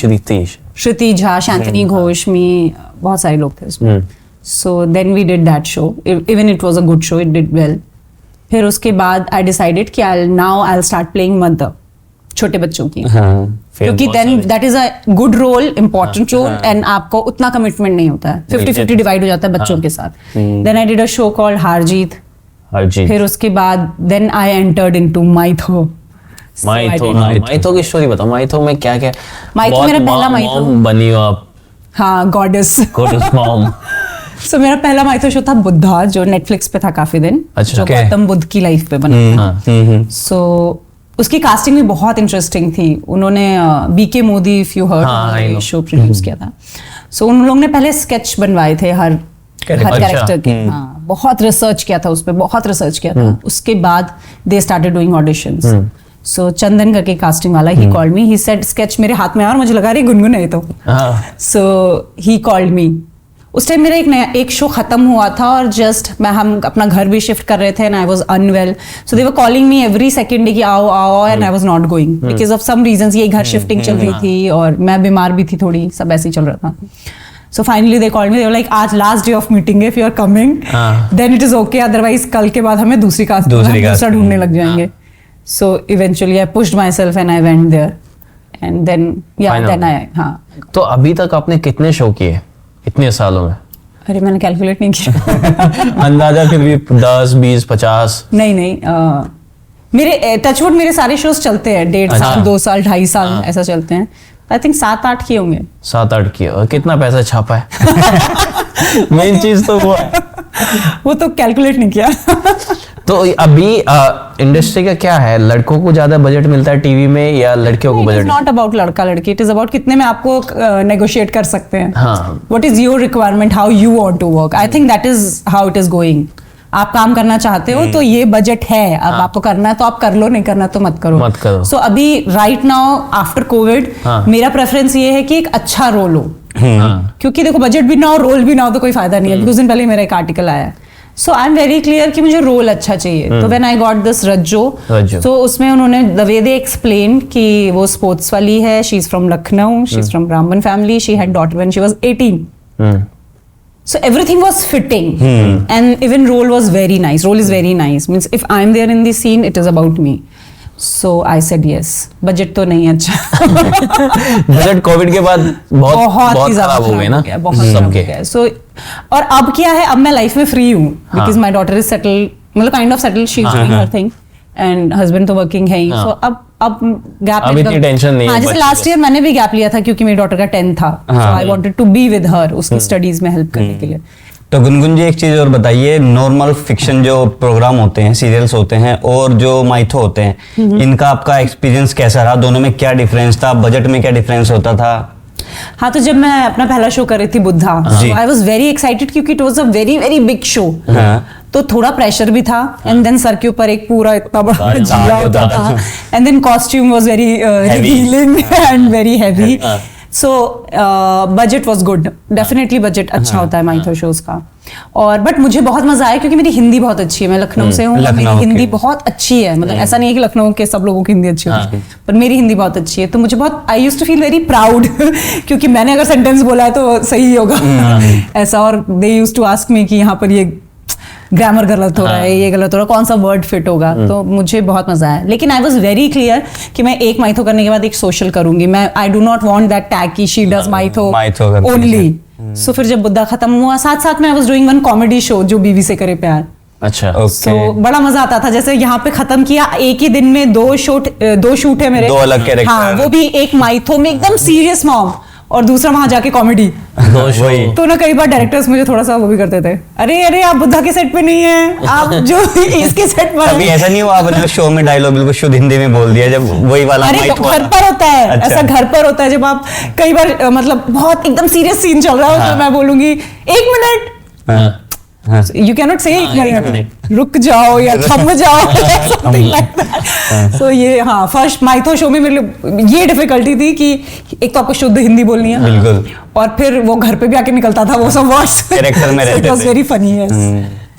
श्रुति झा, शांतनी घोष, मी, बहुत सारे लोग थे उसमें। So then we did that show, even it was a good show, it did well. फिर उसके बाद आई डिसाइडेड कि I will start playing mother, छोटे बच्चों की, क्योंकि then that is a good role, important role, and आपको उतना कमिटमेंट नहीं होता है, 50-50 डिवाइड हो जाता है बच्चों के साथ। Then I did a show called Haarjeet. फिर उसके बाद then I entered into mytho. Mytho की स्टोरी बताओ। माइथो में क्या क्या? माइथो मेरा पहला माइथो बनी हो आप? हाँ, गॉडेस मॉम। सो मेरा पहला माइथो शो था बुद्धा, जो नेटफ्लिक्स पे था काफी दिन, अच्छा, जो गौतम बुद्ध की लाइफ पे बना था। सो उसकी कास्टिंग भी बहुत इंटरेस्टिंग थी। उन्होंने BK Modi, if you heard, show produce किया था। सो उन लोगों ने पहले स्केच बनवाए थे हर कैरेक्टर के। हाँ, बहुत रिसर्च किया था उस पर, बहुत रिसर्च किया था। उसके बाद दे स्टार्टेड डूइंग ऑडिशंस। सो चंदन करके कास्टिंग वाला, ही called me, he said sketch मेरे हाथ में आया और मुझे लगा अरे गुनगुन है तो। सो ही कॉल्ड मी। उस टाइम मेरा एक शो खत्म हुआ था और जस्ट हम अपना घर भी शिफ्ट कर रहे थे and I was unwell, so they were calling me every second day कि आओ आओ, and I was not going because of some reasons. ये घर शिफ्टिंग चल रही थी और मैं बीमार भी थी थोड़ी, सब ऐसे ही चल रहा था। So finally they called me, they were like आज last day of meeting है, if you are coming then it is okay, otherwise कल के बाद हमें दूसरी कास्ट दूसरा ढूंढने लग जाएंगे। So eventually I pushed myself and I went there and then then I तो अभी तक आपने कितने शो किए इतने सालों में? अरे मैंने कैलकुलेट नहीं किया। अंदाजा फिर भी 10, 20, 50? नहीं मेरे टचवुड मेरे सारे शोज चलते हैं 1.5 साल 2 साल 2.5 साल ऐसा चलते हैं। आई थिंक 7-8 किए होंगे। 7-8 किए। और कितना पैसा छापा है? मेन चीज तो वो तो कैलकुलेट नहीं किया। तो अभी इंडस्ट्री का क्या है, लड़कों को ज्यादा बजट मिलता है टीवी में या लड़कियों को budget? It is not about लड़का लड़की, इट इज अबाउट कितने में आपको नेगोशिएट कर सकते हैं। हाँ। What is your requirement, how you want to work. I think that is how it is going. आप काम करना चाहते हो तो ये बजट है, अब आपको करना है तो आप कर लो, नहीं करना तो मत करो। सो अभी राइट नाउ आफ्टर कोविड मेरा प्रेफरेंस ये है कि एक अच्छा रोल हो, क्योंकि देखो बजट भी ना हो रोल भी ना हो तो कोई फायदा नहीं है। कुछ दिन पहले मेरा एक आर्टिकल आया, सो आई एम वेरी क्लियर कि मुझे रोल अच्छा चाहिए। तो व्हेन आई गॉट दिस रज्जो, तो उसमें उन्होंने द वे दे एक्सप्लेन कि वो स्पोर्ट्स वाली है, she is from Lucknow, she is from Brahmin family, she had daughter when she was 18। So everything was fitting and even role was very nice. Role is very nice. Means if I'm there in the scene, it is about me. So I said yes. Budget तो नहीं अच्छा। बजट कोविड के बाद बहुत खराब हो गए ना, बहुत सबके। So और अब क्या है, अब मैं लाइफ में फ्री हूँ because my daughter is settled, मतलब kind of settled, she is doing her thing and husband तो working है ही। So अब गैप, अब इतनी टेंशन नहीं है। जैसे लास्ट ईयर मैंने भी गैप लिया था क्योंकि मेरी डॉटर का 10 था, so I wanted to be with her, उसकी स्टडीज में हेल्प करने के लिए। तो गुनगुन जी एक चीज और बताइए, नॉर्मल फिक्शन जो प्रोग्राम होते हैं, सीरियल्स होते हैं और जो माइथो होते हैं, इनका आपका एक्सपीरियंस कैसा रहा? दोनों में क्या डिफरेंस था? बजट में क्या डिफरेंस होता था? हाँ, तो जब मैं अपना पहला शो कर रही थी Buddha, I was very excited क्योंकि it was a very very big show. तो थोड़ा प्रेशर भी था एंड देन सर के ऊपर एक पूरा इतना बड़ा जिला होता था and then costume was very revealing and very heavy. So budget was good, definitely budget अच्छा होता है माइथो शोज का। और बट मुझे बहुत मजा आया क्योंकि मेरी हिंदी बहुत अच्छी है, मैं लखनऊ से हूँ, मेरी हिंदी बहुत अच्छी है। मतलब ऐसा नहीं है कि लखनऊ के सब लोगों की हिंदी अच्छी होती है, पर मेरी हिंदी बहुत अच्छी है। तो मुझे बहुत, I used to feel very proud क्योंकि मैंने अगर सेंटेंस बोला है तो सही ही होगा ऐसा। और they used to ask me कि यहाँ पर ये ग्रामर गलत हो रहा है, ये गलत हो रहा है, कौन सा वर्ड फिट होगा। तो मुझे बहुत मजा आया। लेकिन आई वॉज वेरी क्लियर कि मैं एक माइथो करने के बाद एक सोशल करूंगी। मैं आई do not want that tag की शी डज माइथो ओनली। सो फिर जब बुद्धा खत्म हुआ, साथ साथ में आई was doing one comedy show जो बीवी से करे प्यार। अच्छा, सो बड़ा मजा आता था। जैसे यहाँ पे खत्म किया, एक ही दिन में 2 शूट है मेरे, 2 अलग कैरेक्टर। हाँ, वो भी एक माइथो में एकदम सीरियस मॉम और दूसरा वहां जाके कॉमेडी। तो ना कई बार डायरेक्टर्स मुझे थोड़ा सा वो भी करते थे, अरे आप बुद्धा के सेट पे नहीं है, आप जो इसके सेट पर। अभी ऐसा नहीं हुआ आपने शो में डायलॉग बिल्कुल शुद्ध हिंदी में बोल दिया जब वही वाला? अरे तो घर पर होता है। अच्छा। ऐसा घर पर होता है जब आप कई बार मतलब बहुत एकदम सीरियस सीन चल रहा हो तो मैं बोलूंगी 1 मिनट, यू कैन नॉट से 1 मिनट, रुक जाओ या थम जाओ, समथिंग लाइक दैट। सो ये हाँ, फर्स्ट माइथो शो में मेरे लिए ये डिफिकल्टी थी कि एक तो आपको शुद्ध हिंदी बोलनी है, बिल्कुल, और फिर वो घर पे भी आके निकलता था वो सब वर्ड्स कैरेक्टर में रहते थे। It was very funny. Yes,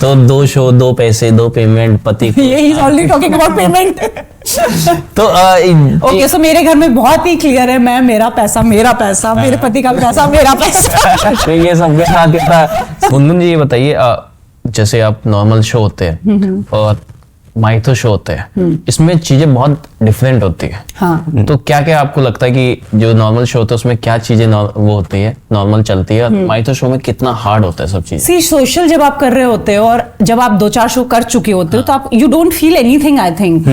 तो 2 शो 2 पैसे 2 पेमेंट पति को। ये he is only talking about payment. तो ओके, सो मेरे घर में बहुत ही क्लियर है, मैं मेरा पैसा, मेरे पति का पैसा, मेरा पैसा। ये सब के साथ कितना। गुनगुन जी ये बताइए, जैसे आप नॉर्मल शो होते हैं और माइथो शो होते हैं, इसमें चीजें बहुत डिफरेंट होती है। हाँ। तो क्या क्या आपको लगता है कि जो नॉर्मल शो होता है उसमें क्या चीजें वो होती है, नॉर्मल चलती है, माइथो शो में कितना हार्ड होता है सब चीजें? सी, सोशल जब आप कर रहे होते हो और जब आप 2-4 शो कर चुके होते हो तो आप you don't feel anything. I think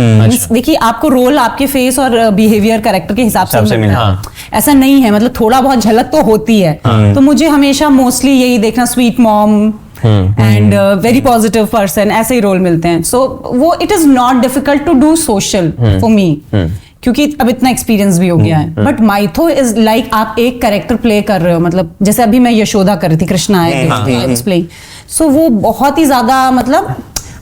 देखिए, आपको रोल आपके फेस और बिहेवियर कैरेक्टर के हिसाब से मिलता है, ऐसा नहीं है। मतलब थोड़ा बहुत झलक तो होती है। तो मुझे हमेशा मोस्टली यही देखना, sweet mom and very positive person, ऐसे ही रोल मिलते हैं। सो वो it is not difficult to do social for me क्योंकि अब इतना एक्सपीरियंस भी हो गया है। बट माइथो इज लाइक आप एक कैरेक्टर प्ले कर रहे हो। मतलब जैसे अभी मैं यशोदा कर रही थी, कृष्णा है, सो वो बहुत ही ज्यादा मतलब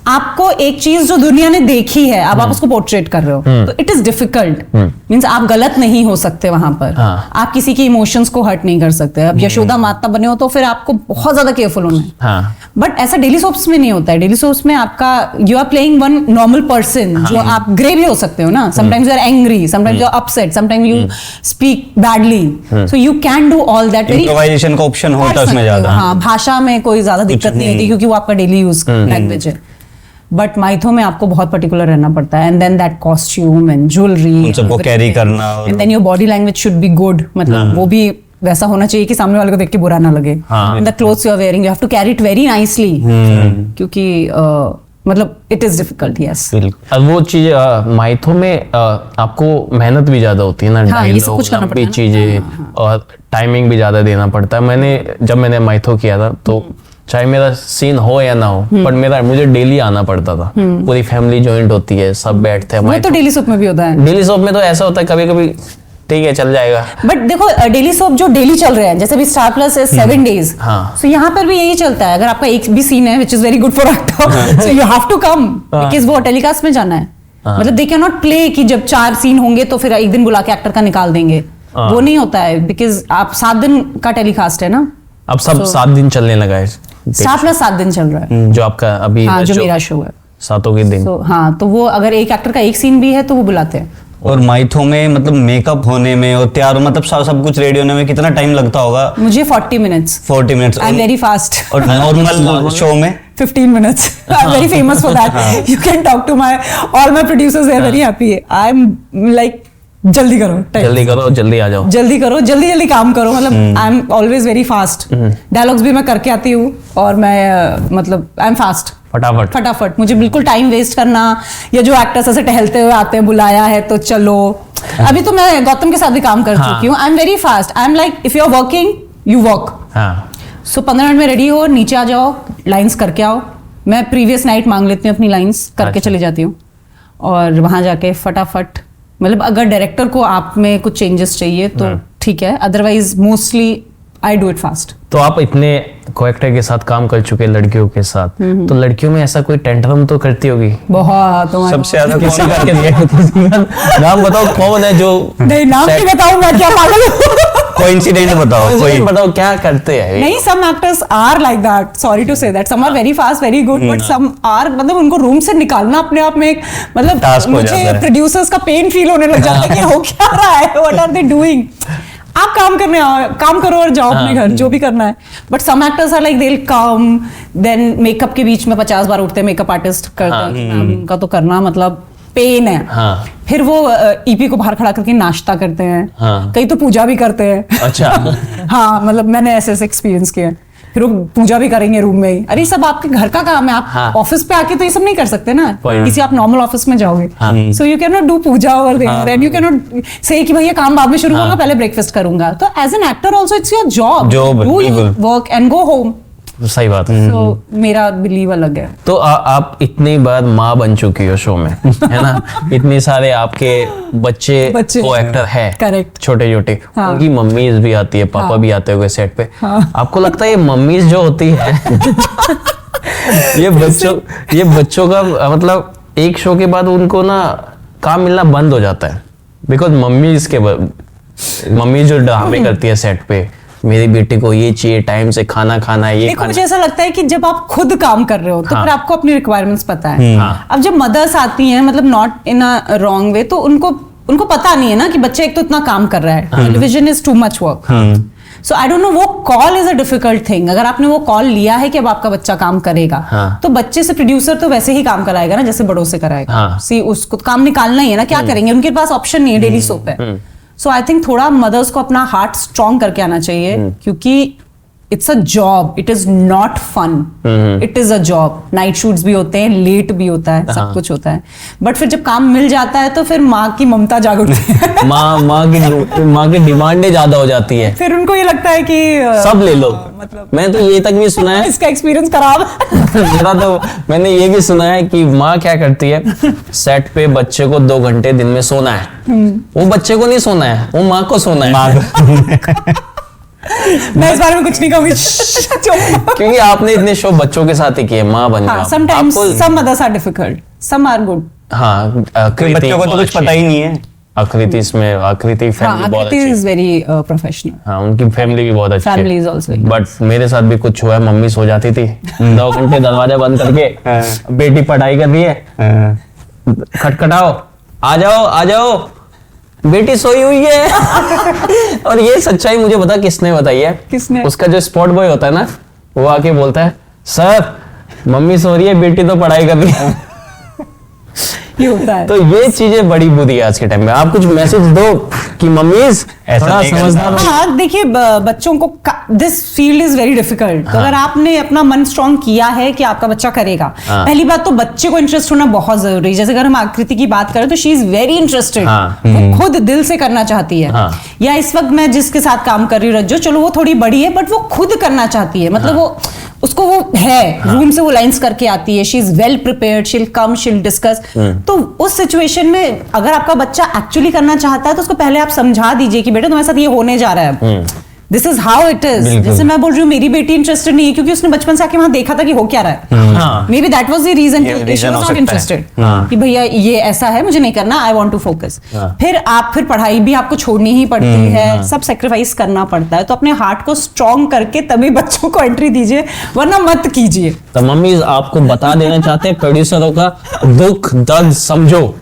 आपको एक चीज जो दुनिया ने देखी है, अब आप उसको पोर्ट्रेट कर रहे हो, तो इट इज डिफिकल्ट। मींस आप गलत नहीं हो सकते वहां पर, आप किसी के इमोशंस को हर्ट नहीं कर सकते। अब यशोदा माता बने हो तो फिर आपको बहुत ज्यादा केयरफुल होना है। बट ऐसा डेली सोप्स में नहीं होता है। डेली सोप्स में आपका you are playing one normal person, जो आप ग्रे भी हो सकते हो ना, sometimes you are angry, sometimes you are upset, sometimes you speak badly, so you can do all that. Improvisation का ऑप्शन होता है उसमें ज्यादा। हाँ, भाषा में कोई ज्यादा दिक्कत नहीं होती क्योंकि वो आपका डेली यूज लैंग्वेज है। बट माइथो में आपको बहुत पर्टिकुलर रहना पड़ता है, and then that costume and jewellery, उन सबको कैरी करना, and then your body language should be good, मतलब वो भी वैसा होना चाहिए कि सामने वाले को देख के बुरा ना लगे। The clothes you are wearing, you have to carry it very nicely, क्योंकि मतलब इट इज डिफिकल्ट। यस, अब वो चीज माइथो में आपको मेहनत भी ज्यादा होती है ना, डायलॉग, लंबी चीजें और टाइमिंग भी ज्यादा देना पड़ता है। जब मैंने माइथो किया था तो चाहे मेरा सीन हो या ना हो, पर मुझे डेली आना पड़ता था। पूरी फैमिली ज्वाइंट होती है, सब बैठते हैं। वो तो डेली सोप में भी होता है। डेली सोप में तो ऐसा होता है कभी कभी ठीक है चल जाएगा, बट देखो डेली सोप जो डेली चल रहे हैं, जैसे भी स्टार प्लस है 7 days, सो यहाँ पर भी यही चलता है। अगर आपका एक भी सीन है which is very good for actor, so you have to come, because वो टेलीकास्ट में जाना है। मतलब दे कैन नॉट प्ले कि जब 4 सीन होंगे तो फिर एक दिन बुला के एक्टर का निकाल देंगे, वो नहीं होता है, बिकॉज आप 7 दिन का टेलीकास्ट है ना। अब सब 7 दिन चलने लगा है, स्टार प्लस 7 दिन चल रहा है जो आपका अभी जो मेरा शो है, 7 के दिन। हाँ, तो वो अगर एक एक्टर का एक सीन भी है तो वो बुलाते हैं। और माइथो में मतलब मेकअप होने में और तैयार मतलब सब कुछ रेडी होने में कितना टाइम लगता होगा? मुझे 40 minutes। 40 minutes। I am very fast. और नॉर्मल शो में 15 minutes। I am very famous for that. You can talk to my all my producers, they are very happy. I am like जल्दी करो जल्दी आ जाओ, जल्दी करो, जल्दी काम करो। मतलब I am always very fast. Dialogues भी मैं करके आती हूँ और मैं मतलब आई एम फास्ट, फटाफट। मुझे बिल्कुल टाइम वेस्ट करना, या जो एक्टर्स ऐसे टहलते हुए आते हैं, बुलाया है तो चलो। अभी तो मैं गौतम के साथ भी काम कर चुकी हूँ। I am very fast. I am like if you are working you work. So 15 minute में रेडी हो, नीचे आ जाओ, लाइंस करके आओ। मैं प्रीवियस नाइट मांग लेती हूँ अपनी लाइंस, करके चली जाती हूँ, और वहां जाके फटाफट। मतलब अगर डायरेक्टर को आप में कुछ चेंजेस चाहिए तो ठीक है, otherwise mostly I do it fast. तो आप इतने को-एक्टर के साथ काम कर चुके लड़कियों के साथ, तो लड़कियों में ऐसा कोई टेंट्रम तो करती होगी? बहुत। सबसे ज्यादा किसी करके दिया? नाम बताओ कौन है जो? नहीं, नाम नहीं बताऊं मैं, क्या पागल हूं? कोई इंसिडेंट बताओ, कोई बताओ क्या करते हैं? नहीं, some actors are like that. Sorry to say that. Some are very fast, very good, but some are मतलब उनको रूम से निकालना अपने आप में एक मतलब मुझे प्रोड्यूसर्स का पेन फील होने लग जाता है कि हो क्या रहा है, what are they doing? आप काम करो और जाओ अपने घर, जो भी करना है। But some actors are like they will come, then makeup के बीच में 50 बार उठते हैं मेकअप आर्टिस्ट करते हैं, उनका तो करना मतलब पेन है। फिर वो ईपी को बाहर खड़ा करके नाश्ता करते हैं, कई तो पूजा भी करते हैं। अच्छा। हाँ, मतलब मैंने ऐसे एक्सपीरियंस किया। फिर वो पूजा भी करेंगे रूम में ही। अरे सब आपके घर का काम है, आप ऑफिस पे आके तो ये सब नहीं कर सकते ना, किसी आप नॉर्मल ऑफिस में जाओगे, so you can not do puja over there, and you can not say कि भैया काम बाद में शुरू होगा, पहले ब्रेकफास्ट करूंगा। तो as an actor also it's your job, do work and go home. सही बात है। तो मेरा बिलीव अलग है। तो आप इतनी बार माँ बन चुकी हो शो में, है ना? इतने सारे आपके बच्चे को एक्टर है, करेक्ट, छोटे छोटे, उनकी मम्मीज भी आती है, पापा भी आते होंगे सेट पे। आपको लगता है ये मम्मीज जो होती है ये बच्चों का मतलब एक शो के बाद उनको ना काम मिलना बंद हो जाता है, बिकॉज मम्मी जो ड्रामे करती है सेट पे, मेरी बेटी को ये चाहिए, टाइम से खाना खाना है, ये खाना। मुझे ऐसा लगता है कि जब आप खुद काम कर रहे हो तो फिर आपको अपनी रिक्वायरमेंट्स पता है। अब जब मदर्स आती हैं, मतलब not in a wrong way, तो उनको पता नहीं है ना कि बच्चा एक तो इतना काम कर रहा है, television is too much work. So I don't know, वो call is a difficult thing. अगर आपने वो कॉल लिया है कि अब आपका बच्चा काम करेगा, तो बच्चे से प्रोड्यूसर तो वैसे ही काम कराएगा ना जैसे बड़ों से कराएगा। सी उसको काम निकालना ही है ना, क्या करेंगे, उनके पास ऑप्शन नहीं है, डेली सोप है। सो आई थिंक थोड़ा मदर्स को अपना हार्ट स्ट्रॉन्ग करके आना चाहिए, क्योंकि it's a job, it is not fun, it is a job. Night shoots भी होते हैं, लेट भी होता है, सब कुछ होता है, बट फिर जब काम मिल जाता है तो फिर माँ की ममता जाग उठती है। माँ की डिमांडें ज्यादा हो जाती है, फिर उनको ये लगता है कि सब ले लो। मतलब मैं तो ये तक भी सुना है, इसका एक्सपीरियंस खराब मेरा तो मैंने ये भी सुना है कि माँ क्या करती है, सेट पे बच्चे को 2 घंटे दिन में सोना है, वो बच्चे को नहीं सोना है, वो माँ को सोना है। मैं इस बारे में कुछ नहीं कहूंगी। क्योंकि आपने इतने शो बच्चों के साथ ही किए, माँ बन हाँ, जाओ। sometimes आपको- some mothers are difficult, some are good. हाँ, क्योंकि बच्चों को तो कुछ पता ही नहीं है। आकृति इसमें, आकृति फैमिली बहुत Akriti अच्छी is very professional. हाँ, उनकी फैमिली भी बहुत अच्छी Family is also very but मेरे साथ भी कुछ हुआ है। मम्मी सो जाती थी 2 घंटे दरवाजा बंद करके, बेटी पढ़ाई कर रही है, खटखटाओ, आ जाओ आ जाओ, बेटी सोई हुई है। और ये सच्चाई मुझे पता किसने बताई है? किसने? उसका जो स्पॉट बॉय होता है ना, वो आके बोलता है, सर मम्मी सो रही है, बेटी तो पढ़ाई कर रही है। ये होता है। तो ये चीजें बड़ी बुरी है आज के टाइम में। आप कुछ मैसेज दो कि मम्मीज ऐसा थोड़ा नहीं करना। समझदार हो। हाँ, देखिए बच्चों को this field is very difficult. तो अगर आपने अपना मन स्ट्रांग किया है कि आपका बच्चा करेगा, हाँ। पहली बात तो बच्चे को इंटरेस्ट होना बहुत जरूरी है। जैसे अगर हम आकृति की बात करें तो शी इज वेरी इंटरेस्टेड, हाँ। वो खुद दिल से करना चाहती है। हाँ। या इस वक्त मैं जिसके साथ काम कर रही हूँ रज्जो, चलो वो थोड़ी बड़ी है बट वो खुद करना चाहती है। मतलब वो उसको वो है, रूम से वो लाइंस करके आती है, she is well prepared, she will come, she will discuss. तो उस सिचुएशन में अगर आपका बच्चा एक्चुअली करना चाहता है तो उसको पहले आप समझा दीजिए कि बेटा तुम्हारे साथ ये होने जा रहा है, this is how it is. जैसे मैं बोल रही हूँ मेरी बेटी इंटरेस्टेड नहीं है क्योंकि उसने बचपन से आके वहां देखा था कि हो क्या रहा है। हाँ। Maybe that was the reason ये शी reason वाज हो नॉट सकता है। इंटरेस्टेड हाँ। कि भैया ये ऐसा है, मुझे नहीं करना, आई वांट टू फोकस। हाँ। फिर पढ़ाई भी आपको छोड़नी ही पड़ती है, सब सेक्रीफाइस करना पड़ता है। तो अपने हार्ट को स्ट्रॉन्ग करके तभी बच्चों को एंट्री दीजिए, वरना मत कीजिए। तो मम्मी आपको बता देना चाहते हैं, प्रोड्यूसरों का दुख दर्द समझो।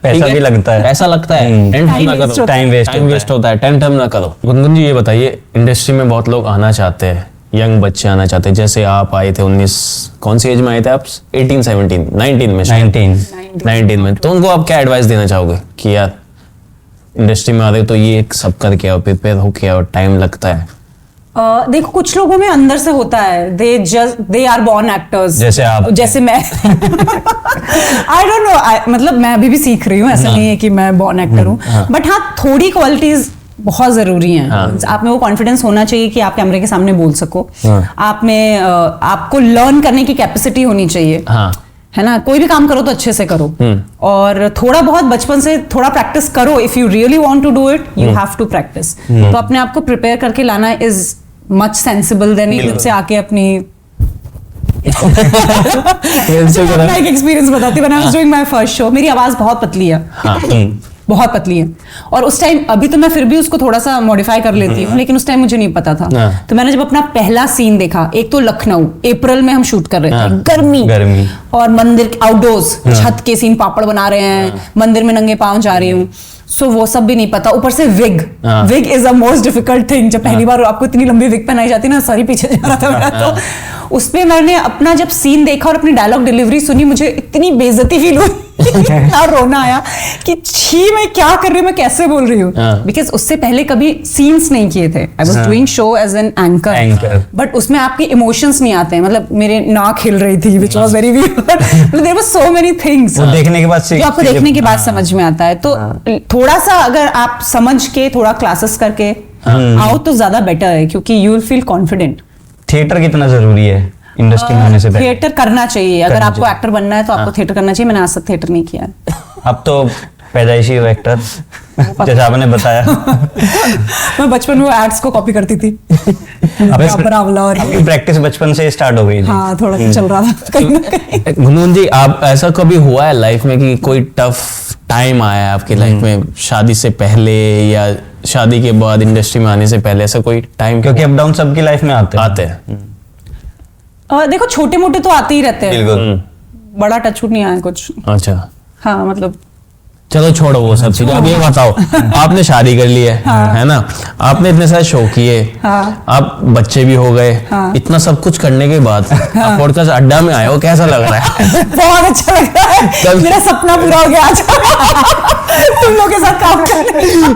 पैसा ठीक भी लगता है। पैसा लगता है, टेंशन Time ना waste करो, होता है। टाइम वेस्ट होता है, टेंशन ना करो। गुनगुन जी ये बताइए, इंडस्ट्री में बहुत लोग आना चाहते हैं, यंग बच्चे आना चाहते हैं, जैसे आप आए थे 19, कौन सी एज में आए थे आप? 18, 17, 19 में शायद। 19 में। तो उनको आप क्या एडवाइस देना चाहोगे कि यार इंडस्ट्री में आ रहे हो तो ये सब करके आओ, प्रिपेयर होके आओ, टाइम लगता है। देखो कुछ लोगों में अंदर से होता है, दे आर बॉर्न एक्टर्स, जैसे आप। जैसे मैं। आई डोंट नो, मतलब मैं अभी भी सीख रही हूँ, ऐसा नहीं है कि मैं बॉर्न एक्टर हूँ, बट हाँ थोड़ी क्वालिटीज बहुत जरूरी हैं। आप में वो कॉन्फिडेंस होना चाहिए कि आप कैमरे के सामने बोल सको। आप में आपको लर्न करने की कैपेसिटी होनी चाहिए, हाँ। है ना। कोई भी काम करो तो अच्छे से करो, और थोड़ा बहुत बचपन से थोड़ा प्रैक्टिस करो। If you really want to do it, you have to practice. तो अपने आप को प्रिपेयर करके लाना इज मच सेंसिबल देन एकदम से आके अपनी अपना एक एक्सपीरियंस बताती हूँ। When I was doing my first show, मेरी आवाज बहुत पतली है, बहुत पतली है, और उस टाइम, अभी तो मैं फिर भी उसको थोड़ा सा मॉडिफाई कर लेती हूँ, लेकिन उस टाइम मुझे नहीं पता था। तो मैंने जब अपना पहला सीन देखा, एक तो लखनऊ, अप्रैल में हम शूट कर रहे थे, गर्मी, और मंदिर आउटडोर्स, छत के सीन, पापड़ बना रहे हैं, मंदिर में नंगे पांव जा रही हूँ, सो वो सब भी नहीं पता। ऊपर से wig is the most difficult thing. जब पहली बार आपको इतनी लंबी विग पहनाई जाती है ना, सारी पीछे जा रहा था मेरा। तो उसमें मैंने अपना जब सीन देखा और अपनी डायलॉग डिलीवरी सुनी, मुझे इतनी बेइज्जती फील हुई, इतना रोना आया कि छी मैं क्या कर रही हूँ, मैं कैसे बोल रही हूँ। बिकॉज उससे पहले कभी सीन्स नहीं किए थे। I was doing show as an anchor, but उसमें आपके इमोशंस नहीं आते हैं। मतलब मेरे नाक हिल रही थी, which was very weird. There were so many things वो देखने के बाद जो आपको देखने के बाद समझ में आता है। तो थोड़ा सा अगर आप समझ के थोड़ा क्लासेस करके आओ तो ज्यादा बेटर है, क्योंकि you will feel confident. Theatre कितना जरूरी है इंडस्ट्री में आने से पहले? थिएटर करना चाहिए। अगर आपको एक्टर बनना है तो आपको थिएटर करना चाहिए। मैंने आज तक थिएटर नहीं किया है। अब तो पैदाइशी हो एक्टर, जैसा आपने बताया। मैं बचपन में एड्स को कॉपी करती थी। और आपकी प्रैक्टिस बचपन से स्टार्ट हो गई थी? हाँ, थोड़ा सा चल रहा था कहीं ना कहीं। गुनगुन जी, आप ऐसा कभी हुआ है लाइफ में कि कोई टफ टाइम आया है आपकी लाइफ में, शादी से पहले या शादी के बाद, इंडस्ट्री में आने से पहले, ऐसा कोई टाइम? क्योंकि अप डाउन सबकी लाइफ में आते हैं। देखो छोटे मोटे तो आते ही रहते हैं, बिल्कुल। बड़ा टचवुड नहीं आया कुछ। अच्छा, हाँ मतलब चलो छोड़ो वो सब चीजें। अब ये बताओ, आपने शादी कर ली है ना, आपने इतने सारे शो किए, आप बच्चे भी हो गए, इतना सब कुछ करने के बाद आप पॉडकास्ट अड्डा में आए हो, कैसा लग रहा है? बहुत अच्छा लग रहा है, मेरा सपना पूरा हो गया आज तुम लोगों के साथ काम करने।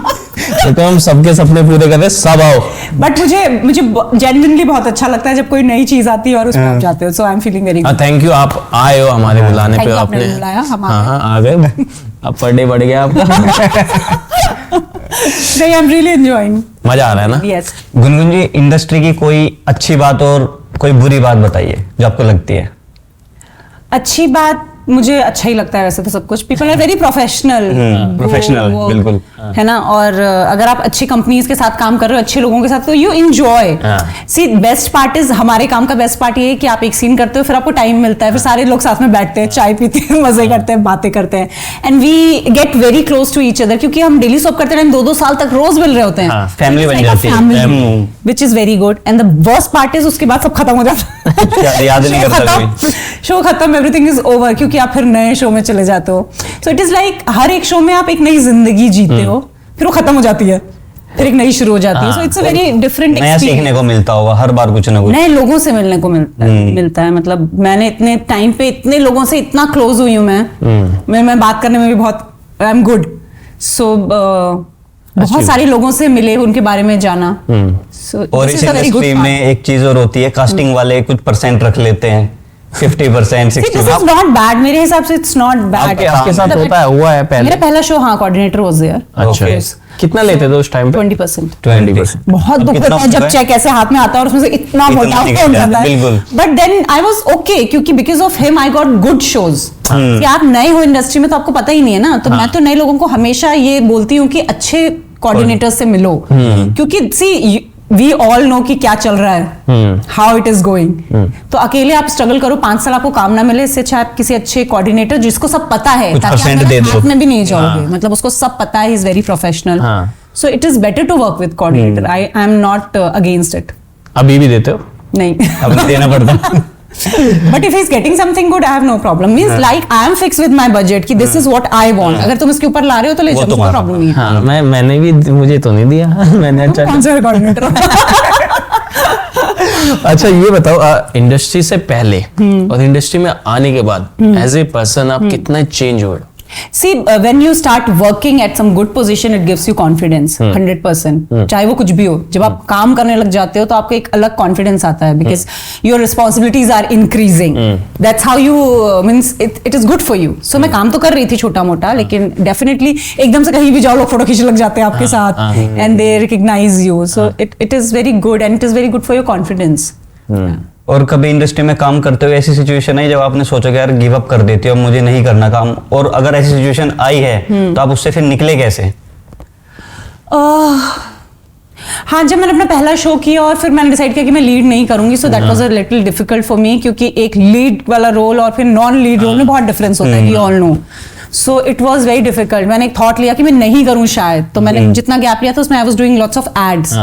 तो हम सबके सपने पूरे कर रहे, सब आओ। बट मुझे जेन्युइनली बहुत अच्छा लगता है जब कोई नई चीज आती है और उसमें आप जाते हो। So I am feeling very good. Thank you, आप आए हो हमारे बुलाने पे। आपने बुलाया, हम आ गए। अब पर डे बढ़ गया आपका। नहीं, आई एम रियली एंजॉयिंग। मजा आ रहा है ना? यस। गुनगुन जी, इंडस्ट्री की कोई अच्छी बात और कोई बुरी बात बताइए जो आपको लगती है। अच्छी बात मुझे अच्छा ही लगता है वैसे तो सब कुछ. People are very professional. Professional, बिल्कुल. है ना. और अगर आप अच्छी कंपनीज के साथ काम कर रहे हो, अच्छे लोगों के साथ, तो you enjoy. See best part is, हमारे काम का बेस्ट पार्ट ये है कि आप एक सीन करते हो, फिर आपको टाइम मिलता है, फिर सारे लोग साथ में बैठते हैं, चाय पीते हैं, मजे करते हैं, बातें करते हैं, and we get very close to each other. क्योंकि हम डेली सॉप करते टाइम 2-2 साल तक रोज मिल रहे होते हैं. फैमिली बन जाती है, which is very good. And the worst part is उसके बाद सब खत्म हो जाता है. याद नहीं करता कोई. शो खत्म, एवरीथिंग इज ओवर, क्योंकि आप फिर नए शो में चले जाते हो. सो इट इज लाइक हर एक शो में आप एक नई जिंदगी जीते हो, फिर वो खत्म हो जाती है, फिर एक नई शुरू हो जाती है. So it's a very different experience. नया सीखने को मिलता होगा हर बार, कुछ ना कुछ नए लोगों से मिलने को मिलता है. मतलब मैंने इतने टाइम पे इतने लोगों से इतना क्लोज हुई हूँ मैं बात करने में भी बहुत आई एम गुड. सो बहुत सारे लोगों से मिले, उनके बारे में जाना. और इस इंडस्ट्री में एक चीज और होती है, कास्टिंग वाले कुछ परसेंट रख लेते हैं, 50%, 60%. This is not bad. मेरे हिसाब से it's not bad. आपके साथ होता है, हुआ है पहले? मेरा पहला शो, हाँ, कोऑर्डिनेटर वाज देयर. अच्छा. कितना लेते थे उस टाइम पे? 20%. 20%. बहुत दुख होता है जब चेक ऐसे हाथ में आता है और उसमें से इतना मोटा हो जाता है. But then I was okay, क्योंकि because of him I got good shows. कि आप नए हो इंडस्ट्री में तो आपको पता ही नहीं है ना, तो मैं तो नए लोगों को हमेशा ये बोलती हूँ कि अच्छे कोऑर्डिनेटर से मिलो, क्योंकि सी वी ऑल नो कि क्या चल रहा है, हाउ इट इज गोइंग. तो अकेले आप स्ट्रगल करो, 5 साल आपको काम ना मिले, इससे अच्छा आप किसी अच्छे कोऑर्डिनेटर जिसको सब पता है, ताकि आप हाथ में भी नहीं जाओगे. मतलब उसको सब पता है, he is very professional. So it is better to work with coordinator. I am not against it. अभी भी देते हो? नहीं, अब देना पड़ता. But if he's getting something good, I have no problem. Means like I am fixed with my budget कि this is what I want. अगर तुम इसके ऊपर ला रहे हो तो ले जाओ, कोई प्रॉब्लम नहीं है. हाँ, मैंने भी, मुझे तो नहीं दिया. मैंने अच्छा. कौन सा कोऑर्डिनेटर? अच्छा ये बताओ, इंडस्ट्री से पहले और इंडस्ट्री में आने के बाद एज ए पर्सन आप कितना चेंज हुए? See, when you start working at some good position, it gives you confidence, 100%. चाहे वो कुछ भी हो, जब आप काम करने लग जाते हो तो आपको एक अलग कॉन्फिडेंस आता है, because your responsibilities are increasing. That's how you means it is good for you. So मैं काम तो कर रही थी छोटा मोटा, लेकिन definitely एकदम से कहीं भी जाओ लोग फोटो खींचने लग जाते हैं आपके साथ, and they recognize you. So it is very good and it is very good for your confidence. और कभी इंडस्ट्री में काम करते हुए ऐसी सिचुएशन है जब आपने सोचा कि यार गिव अप कर देती हो, मुझे नहीं करना काम, और अगर ऐसी सिचुएशन आई है तो आप उससे फिर निकले कैसे? हाँ, जब मैंने अपना पहला शो किया और फिर मैंने डिसाइड किया कि मैं लीड नहीं करूंगी, so that was a little difficult for me, क्योंकि एक लीड वाला रोल और फिर नॉन लीड रोल में बहुत डिफरेंस होता है, we all know. So it was very difficult. मैंने एक थॉट लिया कि मैं नहीं करूं शायद, तो मैंने जितना गैप लिया था उसमें I was doing lots of ads.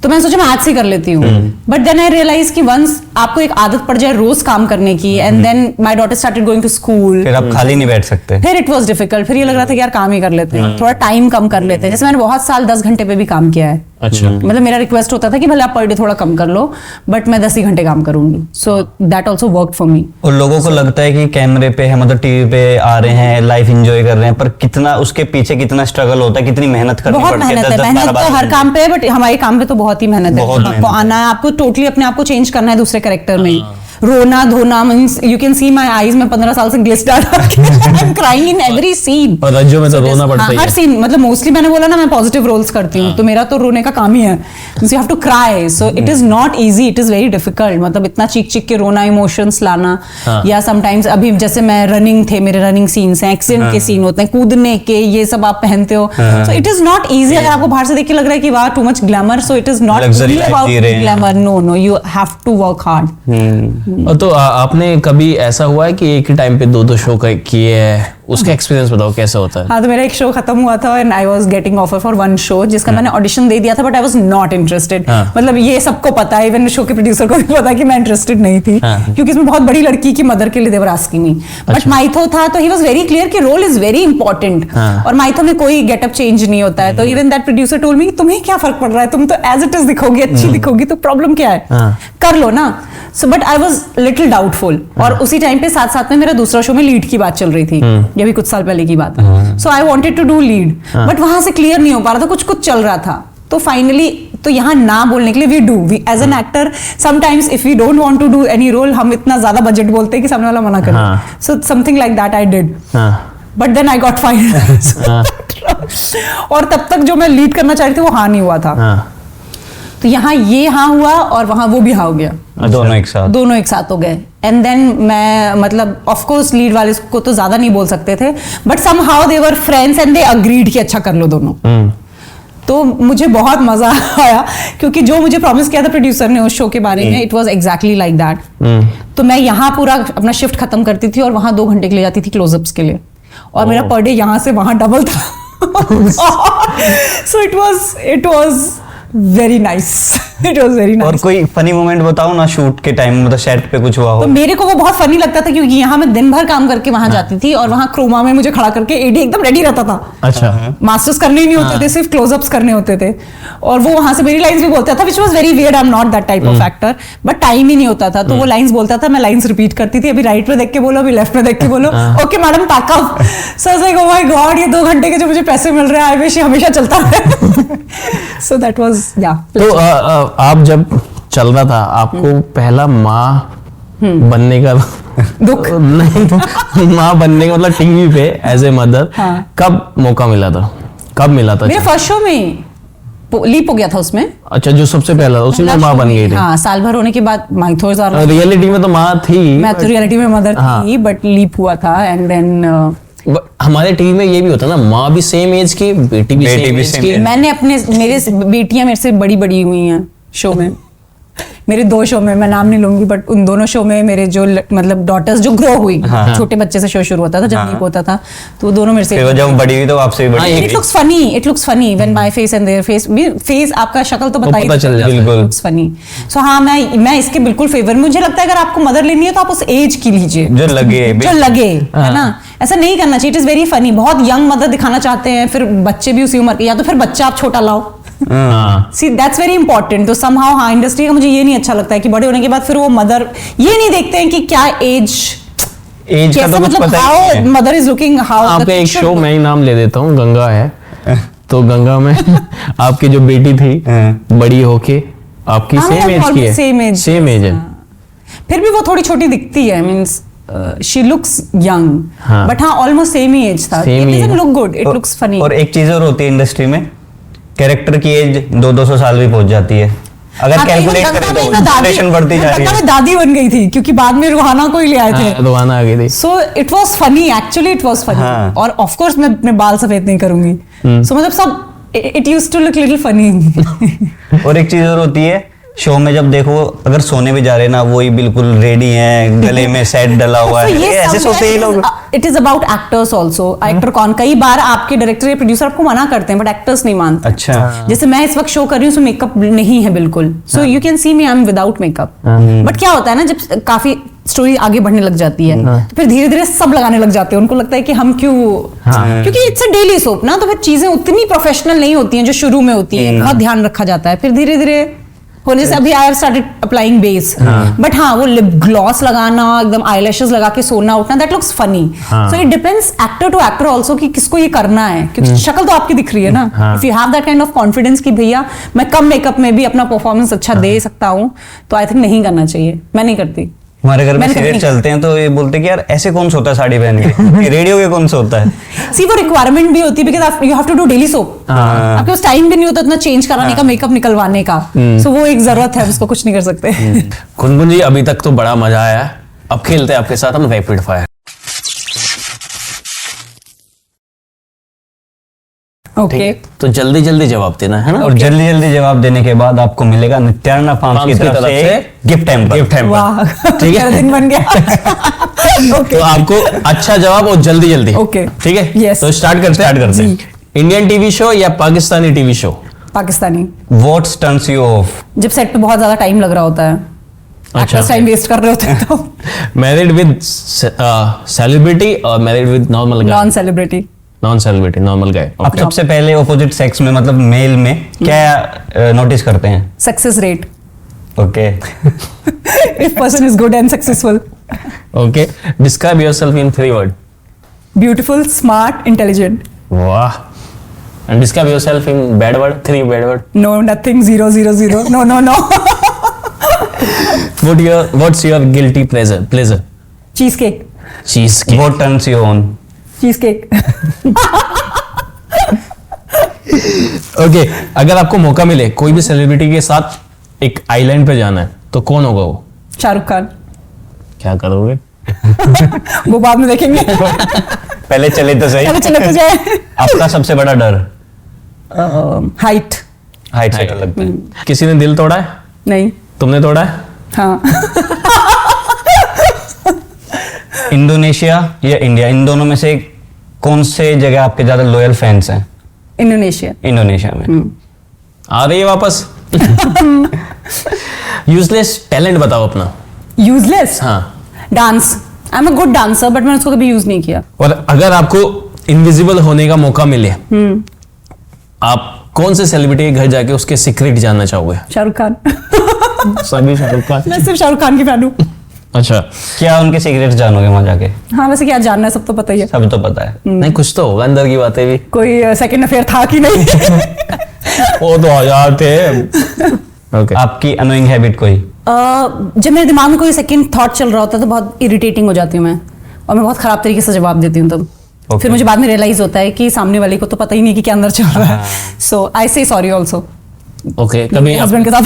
तो मैंने सोचा मैं आज से कर लेती हूँ. बट देन आई रियलाइज कि वंस आपको एक आदत पड़ जाए रोज काम करने की, and then my daughter started going to school, फिर आप खाली नहीं बैठ सकते. फिर इट वाज डिफिकल्ट. फिर ये लग रहा था कि यार काम ही कर लेते हैं, थोड़ा टाइम कम कर लेते हैं. जैसे मैंने बहुत साल 10 घंटे पे भी काम किया है. अच्छा. मतलब मेरा रिक्वेस्ट होता था कि भले आप पर डे थोड़ा कम कर लो, बट मैं 10 ही घंटे काम करूंगी. So that also work for me. और लोगों को लगता है कि कैमरे पे है, मतलब टीवी पे आ रहे हैं, लाइफ एंजॉय कर रहे हैं, पर कितना उसके पीछे कितना स्ट्रगल होता है, कितनी मेहनत करनी पड़ती है. बहुत मेहनत है. मेहनत तो हर काम पे है, बट हमारे काम पे तो बहुत ही मेहनत है. आपको आना है, आपको टोटली अपने आप को चेंज करना है दूसरे कैरेक्टर में. रोना धोना means you can see my eyes में 15 साल से ग्लिस्टर I am crying in every scene. और रज्जो में तो रोना पड़ता है हर सीन. मतलब मोस्टली मैंने बोला ना मैं पॉजिटिव रोल्स करती हूँ, तो मेरा तो रोने का काम ही है. You have to cry. So it is not easy, it is very difficult. मतलब इतना चीख चीख के रोना, इमोशंस लाना. या समटाइम्स अभी जैसे मैं रनिंग थे, मेरे रनिंग सीन्स हैं, एक्सीडेंट के सीन होते हैं, कूदने के, ये सब आप पहनते हो. सो इट इज नॉट इजी. अगर आपको बाहर से देख के लग रहा है कि वाह too much glamour, so it is not about glamour. No no, you have to work hard. तो आपने कभी ऐसा हुआ है कि एक ही टाइम पे 2-2 शो किए हैं? उसका एक्सपीरियंस बताओ कैसा होता है. हाँ, तो मेरा एक शो खत्म हुआ था and I was getting offer for one show, जिसका मैंने ऑडिशन दे दिया था, but I was not interested. मतलब ये सबको पता है, इवन शो के प्रोड्यूसर को भी पता कि मैं इंटरेस्टेड नहीं थी, क्योंकि इसमें बहुत बड़ी लड़की की मदर के लिए they were asking me. But mytho था तो ही वाज वेरी क्लियर कि रोल इज वेरी इंपॉर्टेंट, और माइथो में कोई गेटअप चेंज नहीं होता है. तो even that producer told me तुम्हें क्या फर्क पड़ रहा है, तुम तो एज इट इज दिखोगी, अच्छी दिखोगी, तो प्रॉब्लम क्या है, कर लो ना. So but I was little doubtful. और उसी टाइम पे साथ साथ में मेरा दूसरा शो में लीड की बात चल रही थी, ये भी कुछ साल पहले की बात है. So I wanted to do lead, but वहां से क्लियर नहीं हो पा रहा था, कुछ कुछ चल रहा था. तो फाइनली तो यहाँ ना बोलने के लिए we do, we as an actor sometimes if we don't want to do any role, हम इतना ज्यादा बजट बोलते हैं कि सामने वाला मना करे. So something like that I did, but then I got final. और तब तक जो मैं लीड करना चाह रही थी वो हाँ नहीं हुआ था. तो यहाँ ये हाँ हुआ और वहां वो भी हाँ हो गया. दोनों एक साथ हो गए. एंड देन मैं मतलब ऑफ कोर्स लीड वाले को तो ज्यादा नहीं बोल सकते थे, but somehow they were friends and they agreed कि अच्छा कर लो दोनों। तो मुझे बहुत मजा आया क्योंकि जो मुझे प्रॉमिस किया था प्रोड्यूसर ने उस शो के बारे में, it was exactly like that. तो मैं यहाँ पूरा अपना शिफ्ट खत्म करती थी और वहां 2 घंटे के लिए जाती थी क्लोजअप्स के लिए, और मेरा पर डे यहाँ से वहां डबल था। सो it was very nice, it was very nice. और कोई फनी मोमेंट बताओ ना शूट के टाइम, मतलब सेट पे कुछ हुआ हो? तो मेरे को वो बहुत फनी लगता था क्योंकि यहाँ मैं दिन भर काम करके वहां जाती थी और वहां क्रोमा में मुझे खड़ा करके एडी एकदम रेडी रहता था। अच्छा। मास्टर्स करने ही नहीं होते थे, सिर्फ क्लोजअप्स करने होते थे, और वो वहां से मेरी लाइंस भी बोलता था, which was very weird, I am not that type of actor, but time ही नहीं होता था। तो वो लाइंस बोलता था, मैं लाइंस रिपीट करती थी, अभी राइट में देख के बोलो, अभी लेफ्ट में देख के बोलो, okay madam pack up. So like oh my God, ये 2 घंटे के जो मुझे पैसे मिल रहे हैं, आई विश ये हमेशा चलता रहे। सो दैट वाज या। तो आप जब चल रहा था, आपको पहला माँ बनने का दुख नहीं, माँ बनने का मतलब टीवी पे एज ए मदर कब मौका मिला था, कब मिला था? मेरे फर्स्ट शो में लीप हो गया था उसमें। अच्छा, जो सबसे पहला उसी में माँ बन गई थी? हाँ, साल भर होने के बाद माइथोर। रियलिटी में तो माँ थी, मैं तो रियलिटी में मदर थी, बट लीप हुआ था एंड देन हमारे टीवी में ये भी होता ना, माँ भी सेम एज की, बेटी भी सेम एज की। मैंने मेरे बेटियां मेरे से बड़ी हुई हैं शो में, मेरे 2 शो में, मैं नाम नहीं लूंगी, बट उन दोनों शो में मेरे जो मतलब डॉटर्स जो ग्रो हुई, छोटे बच्चे से शो शुरू होता था, जब लीप होता था, तो वो दोनों मेरे से जब बड़ी हुई तो आपसे भी बड़ी। It looks funny when my face and their face, आपका शक्ल तो पता चल जाता है, बिल्कुल लुक्स फनी। सो हाँ, मैं इसके बिल्कुल फेवर, मुझे लगता है अगर आपको मदर लेनी है तो आप उस एज की लीजिए जो लगे, है ना, ऐसा नहीं करना चाहिए। इट इज वेरी फनी, बहुत यंग मदर दिखाना चाहते हैं, फिर बच्चे भी उसी उम्र के, या तो फिर बच्चा आप छोटा लाओ। See that's very important. तो समहाउ हाँ, इंडस्ट्री का मुझे ये नहीं अच्छा लगता है कि बड़े होने के बाद फिर वो मदर ये नहीं देखते हैं कि क्या एज का तो कुछ पता ही नहीं है। Mother is looking how. आपका एक शो मैं ही नाम ले देता हूँ, गंगा है। तो गंगा में आपकी जो बेटी थी बड़ी होके आपकी सेम एज की है, सेम एज है, फिर भी वो थोड़ी छोटी दिखती है, means she looks young, but हाँ ऑलमोस्ट सेम ही एज था। It doesn't look good, it looks funny। और एक चीज और होती है इंडस्ट्री में, कैरेक्टर की एज 200-200 साल भी पहुंच जाती है, अगर कैलकुलेट करें तो जनरेशन बढ़ती जा रही है। मैं दादी बन गई थी क्योंकि बाद में रुहाना को ही ले आए थे, रुहाना आ गई थी। So it was funny, actually it was funny. और ऑफ कोर्स मैं अपने बाल सफेद नहीं करूंगी, सो मतलब सब it used to look little funny. और एक चीज और होती है, शो में जब देखो अगर सोने भी जा रहे हैं ना, वही बिल्कुल रेडी हैं, गले में सेट डला हुआ है, ये ऐसे सोचते हैं लोग। It is about actors also. Actor कौन, कई बार आपके डायरेक्टर या प्रोड्यूसर आपको मना करते हैं, बट एक्टर्स नहीं मानते। अच्छा, जैसे मैं इस वक्त शो कर रही हूँ, मेकअप नहीं है बिल्कुल, सो you can C me I am without makeup. But क्या होता है ना, जब काफी स्टोरी आगे बढ़ने लग जाती है तो फिर धीरे धीरे सब लगाने लग जाते हैं, उनको लगता है कि हम क्यों, क्योंकि इट्स अ डेली सोप ना, तो फिर चीजें उतनी प्रोफेशनल नहीं होती हैं जो शुरू में होती है, बहुत ध्यान रखा जाता है। फिर धीरे धीरे होने से अभी I have started applying base, but हाँ वो लिप ग्लॉस लगाना, एकदम आईलैशेस लगा के सोना उठना, that looks funny. So it depends actor to actor also कि किसको ये करना है, क्योंकि शक्ल तो आपकी दिख रही है ना। If you have that kind of confidence कि भैया मैं कम मेकअप में भी अपना परफॉर्मेंस अच्छा दे सकता हूँ, तो आई थिंक नहीं करना चाहिए। मैं नहीं करती। हमारे घर में सीरियल चलते हैं तो ये बोलते हैं कि यार ऐसे कौन सोता है साड़ी पहन के, रेडियो पे कौन सोता है। सी वो रिक्वायरमेंट भी होती है, because you have to do daily soap, आपके पास टाइम भी नहीं होता इतना चेंज कराने का, मेकअप निकलवाने का, सो वो एक जरूरत है, उसको कुछ नहीं कर सकते। गुनगुन जी, अभी तक तो बड़ा मजा आया, अब खेलते हैं आपके साथ हम रैपिड फायर। ओके, तो जल्दी जल्दी जवाब देना है ना, और जल्दी जल्दी जवाब देने के बाद आपको मिलेगा नित्यानंद फार्म्स की तरफ से गिफ्ट हैम्पर। वाह, ठीक है, दिन बन गया। तो आपको अच्छा जवाब और जल्दी जल्दी, ओके ठीक है। Yes. तो स्टार्ट करते हैं। इंडियन टीवी शो या Pakistani TV show? Pakistani. What turns you off? जब सेट पे बहुत ज्यादा टाइम लग रहा होता है, अच्छा, टाइम वेस्ट कर रहे होते हैं तो। मैरिड विद सेलिब्रिटी और married with normal guy? Non celebrity. Non celebrity, normal guy. आप सबसे पहले ऑपोजिट सेक्स में, मतलब मेल में क्या नोटिस करते हैं? Success rate. Okay. If person is good and successful. Okay. Describe yourself in 3 words. Beautiful, smart, intelligent. Wow. And describe yourself in bad word. 3 bad word. No, nothing. 0, 0, 0. No. What's your guilty pleasure? Cheesecake. Cheesecake. What turns you on? Cheesecake. Okay. अगर आपको मौका मिले कोई भी सेलिब्रिटी के साथ एक आइलैंड पे जाना है तो कौन होगा वो? शाहरुख खान। क्या करोगे? वो बाद में देखेंगे। पहले चले तो सही। चलो चले तो जाए। आपका सबसे बड़ा डर? हाइट। हाइट से डर लगता है। किसी ने दिल तोड़ा है? नहीं। तुमने तोड़ा है? हाँ। इंडोनेशिया या इंडिया, इन दोनों में से कौन से जगह आपके ज्यादा लॉयल फैंस हैं? इंडोनेशिया। इंडोनेशिया में। आ रही है वापस? यूजलेस टैलेंट बताओ अपना। यूजलेस? हाँ। Dance. I am a good dancer but मैंने उसको कभी यूज नहीं किया। और अगर आपको इनविजिबल होने का मौका मिले, आप कौन से सेलिब्रिटी के घर जाके उसके सीक्रेट जानना चाहोगे? शाहरुख खान। सभी शाहरुख खान। मैं सिर्फ शाहरुख खान की फैन हूँ। अच्छा, क्या उनके सीक्रेट जानोगे वहां जाके? हाँ वैसे क्या जानना है, सब तो पता ही है। सब तो पता है। नहीं कुछ तो होगा अंदर की बातें भी। कोई सेकंड अफेयर था कि नहीं? वो तो हजार थे। ओके। आपकी अनोइंग हैबिट कोई? जब मेरे दिमाग में कोई सेकंड थॉट चल रहा होता है तो बहुत इरिटेटिंग हो जाती हूँ मैं, और मैं बहुत खराब तरीके से जवाब देती हूँ तब। Okay. फिर मुझे बाद में रियलाइज होता है कि सामने वाले को तो पता ही नहीं कि क्या अंदर चल रहा है। सो आई से सॉरी ऑल्सो। ओके, कभी हस्बैंड के साथ।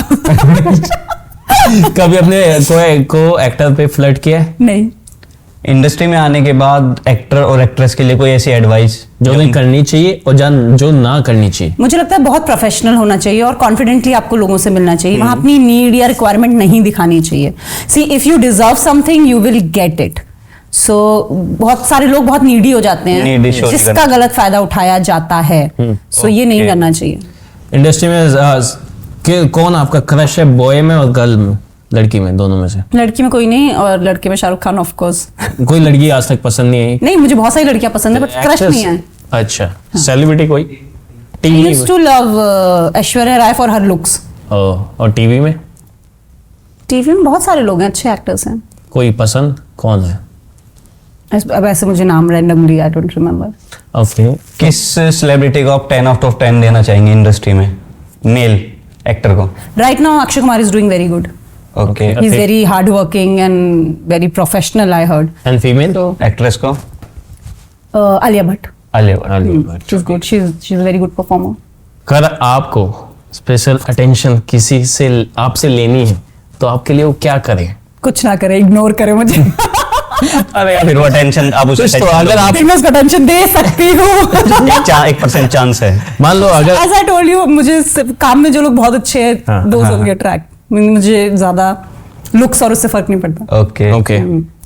कभी अपने को एक्टर पे फ्लर्ट किया है? नहीं। इंडस्ट्री में आने के बाद एक्टर और एक्ट्रेस के लिए कोई ऐसी एडवाइस जो नहीं करनी चाहिए और जो ना करनी चाहिए? मुझे लगता है बहुत प्रोफेशनल होना चाहिए और कॉन्फिडेंटली आपको लोगों से मिलना चाहिए। वहां अपनी नीड या रिक्वायरमेंट नहीं दिखानी चाहिए। See if you deserve something you will get it. So बहुत सारे लोग बहुत नीडी हो जाते हैं Needy show जिसका गलत फायदा उठाया जाता है। सो ये नहीं Okay. करना चाहिए। इंडस्ट्री में कौन आपका क्रश है, बॉय में और गर्ल में, लड़की में, दोनों में से? लड़की में कोई नहीं, और लड़के में शाहरुख खान ऑफ कोर्स। कोई लड़की आज तक पसंद नहीं आई? नहीं, मुझे बहुत सारी लड़कियां पसंद है बट क्रश नहीं है। अच्छा, सेलिब्रिटी कोई I TV used to love Aishwarya Rai for her looks. और टीवी में टीवी में बहुत सारे लोग हैं, अच्छे एक्टर्स हैं। कोई पसंद कौन है? अब ऐसे मुझे नाम randomly I don't remember. Okay. किस सेलिब्रिटी को आप 10 आउट ऑफ 10 देना चाहेंगे इंडस्ट्री में, मेल एक्टर को? Right now Akshay Kumar is doing very good. Okay. He is very hard working and very professional I heard. And female? तो एक्ट्रेस को? Alia Bhatt. Alia Bhatt. She is good, she is very good performer. अगर आपको स्पेशल अटेंशन किसी से आपसे लेनी है तो आपके लिए वो क्या करे? कुछ ना करे, इग्नोर करे मुझे। अरे फिर वो टेंशन आप उसे तो अगर आप फिर मैं उसका टेंशन दे सकती हूँ। 1% चांस है। मान लो अगर As I told you, मुझे काम में जो लोग बहुत अच्छे हैं हाँ, those will get tracked। मुझे ज्यादा लुक्स और उससे फर्क नहीं पड़ता। Okay. Okay,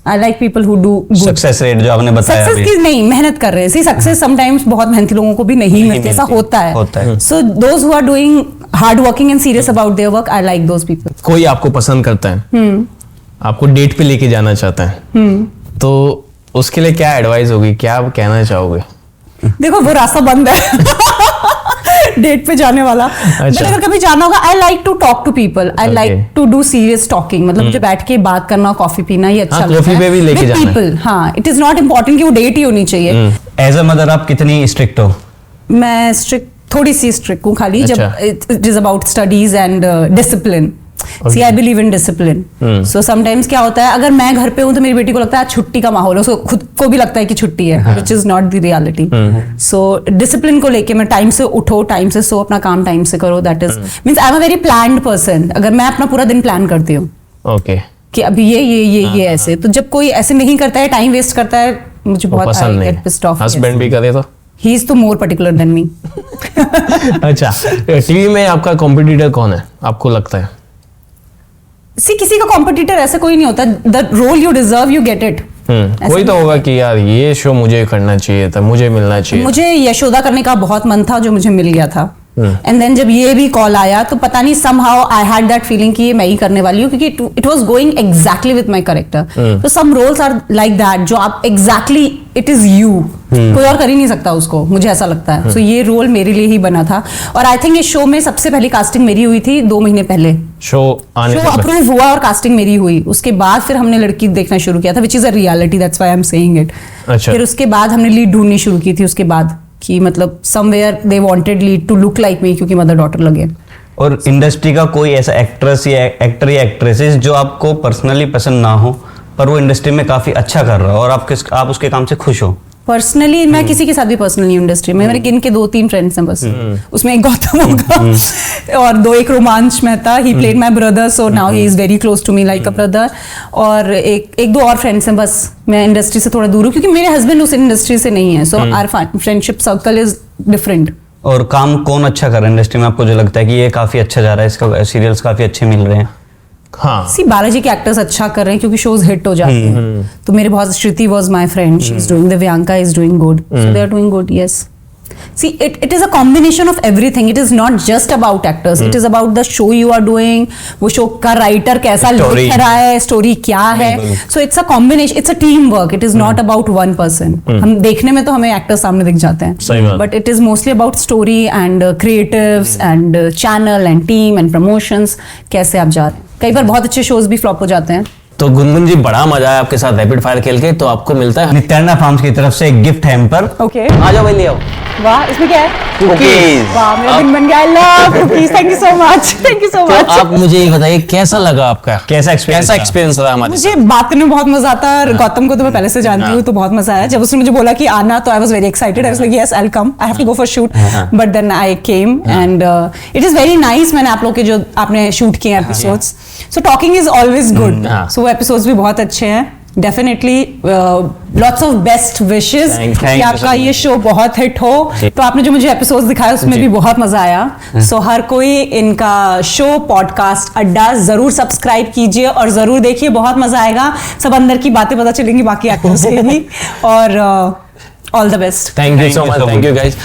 I like people who do good। Success rate जो आपने बताया सक्सेस की नहीं, मेहनत कर रहे हैं। सी सक्सेस समटाइम्स बहुत मेहनती लोगों को भी नहीं मिलती, ऐसा होता है। So those who are doing hard working and serious about their work, I like those people. कोई आपको पसंद करता है, आपको डेट पे लेके जाना चाहता है, तो उसके लिए क्या एडवाइस होगी, क्या आप कहना चाहोगे? देखो वो रास्ता बंद है डेट पे जाने वाला। बट अगर कभी जाना होगा, I like to talk to people, I like to do serious talking. मतलब मुझे बैठ के बात करना, कॉफी पीना, ये अच्छा लगता है। कॉफी पे भी लेके जाना है। पीपल, हाँ, इट इज नॉट इम्पोर्टेंट कि वो डेट ही होनी चाहिए। एज अ मदर आप कितनी स्ट्रिक्ट हो? मैं स्ट्रिक्ट, थोड़ी सी स्ट्रिक्ट हूँ खाली जब it is about studies and discipline. See I believe in discipline. So sometimes क्या होता है, अगर मैं घर पे हूँ तो मेरी बेटी को लगता है छुट्टी का माहौल है, उसको खुद को भी लगता है कि छुट्टी है, which is not the reality. So discipline को लेके मैं टाइम से उठो, टाइम से सो, अपना काम टाइम से करो। That is means I am a very planned person. अगर मैं अपना पूरा दिन प्लान करती हूँ ओके, कि अभी ये ऐसे, तो जब कोई ऐसे नहीं करता है, टाइम वेस्ट करता है, मुझे बहुत पसंद नहीं। हस्बैंड भी करे तो ही इज तो मोर पर्टिकुलर देन मी। अच्छा, टीवी में आपका कॉम्पिटिटर कौन है आपको लगता है? सी किसी का कॉम्पिटिटर ऐसे कोई नहीं होता। The role you deserve you get it. कोई तो होगा कि यार ये शो मुझे करना चाहिए था, मुझे मिलना चाहिए। मुझे यशोदा करने का बहुत मन था, जो मुझे मिल गया था। एंड देन जब ये भी कॉल आया तो पता नहीं somehow I had that feeling कि ये मैं ही करने वाली हूँ, क्योंकि it was going exactly with my character. तो सम रोल्स आर लाइक दैट, जो आप एग्जैक्टली इट इज यू, कोई और कर ही नहीं सकता उसको, मुझे ऐसा लगता है। सो ये रोल मेरे लिए ही बना था। और आई थिंक इस शो में सबसे पहली कास्टिंग मेरी हुई थी 2 महीने पहले। शो आने शो अप्रूव हुआ और कास्टिंग मेरी हुई। उसके बाद फिर हमने लड़की देखना शुरू किया था, which is a reality, that's why I am saying it. अच्छा। फिर उसके बाद हमने लीड ढूंढनी शुरू की थी उसके बाद, कि मतलब somewhere they wanted lead to look like me, क्योंकि मदर डॉटर लगे। और इंडस्ट्री का कोई ऐसा एक्ट्रेस या एक्टर या एक्ट्रेसेस जो आपको पर्सनली पसंद ना हो, पर वो इंडस्ट्री में काफी अच्छा कर रहा हो और आप उसके काम से खुश हो? पर्सनली मैं किसी के साथ भी पर्सनली इंडस्ट्री में मेरे इनके 2-3 फ्रेंड्स हैं बस, उसमें एक गौतम होगा और एक Romanch Mehta, he played my brother so now he is very close to me like a brother, और एक दो और फ्रेंड्स हैं बस। मैं इंडस्ट्री से थोड़ा दूर हूँ क्योंकि मेरे हस्बैंड उस इंडस्ट्री से नहीं है, so our friendship circle is different. और काम कौन अच्छा कर रहा है इंडस्ट्री में, आपको जो लगता है कि ये काफी अच्छा जा रहा है, इसका सीरियल्स काफी अच्छे मिल रहे हैं? हाँ सी बालाजी के एक्टर्स अच्छा कर रहे हैं क्योंकि शोज हिट हो जाते हैं, तो मेरे बहुत, Shruti was my friend, she is doing, Divyanka is doing good, so they are doing good, yes. See, it is a combination of everything. It is not just about actors. It is about the show you are doing. वो शो का राइटर कैसा लिख रहा है, स्टोरी क्या है. So it's a combination. It's a team work. It is not about one person. हम देखने में तो हमें एक्टर्स सामने दिख जाते हैं. But it is mostly about story and creatives and channel and team and promotions. कैसे आप जा रहे हैं. कई बार बहुत अच्छे शोज भी फ्लॉप हो जाते हैं. तो गुनगुन जी बड़ा मजा आया आपके साथ रैपिड फायर खेल के, तो आपको मिलता है नित्यानंदा फार्म्स की तरफ से एक गिफ्ट हैम्पर. ओके, आ जाओ भाई ले आओ. वाह, इसमें क्या है? कुकीज. वाह, मेरा दिन बन गया. I love cookies. Thank you so much. Thank you so तो मच. आप मुझे ये बताइए कैसा लगा आपका, कैसा एक्सपीरियंस रहा हमारे? मुझे बात करने में बहुत मजा आता है. गौतम को तो मैं पहले से जानती हूँ, तो बहुत मजा आया. जब उसने मुझे बोला कि आना, तो I was very excited. I was like yes, I will come. I have to go for shoot. But then I came and it is very nice. मैंने आप लोग के जो आपने शूट किए episodes, so talking is always good. So वो एपिसोड्स भी बहुत अच्छे हैं. Definitely lots of best wishes कि आपका ये शो बहुत हिट हो. तो आपने जो मुझे एपिसोड्स दिखाए उसमें भी बहुत मजा आया. सो हर कोई इनका शो पॉडकास्ट अड्डा जरूर सब्सक्राइब कीजिए और जरूर देखिए. बहुत मजा आएगा. सब अंदर की बातें पता चलेंगी बाकी एक्टर्स की भी. और all the best. Thank you so much. Thank you guys.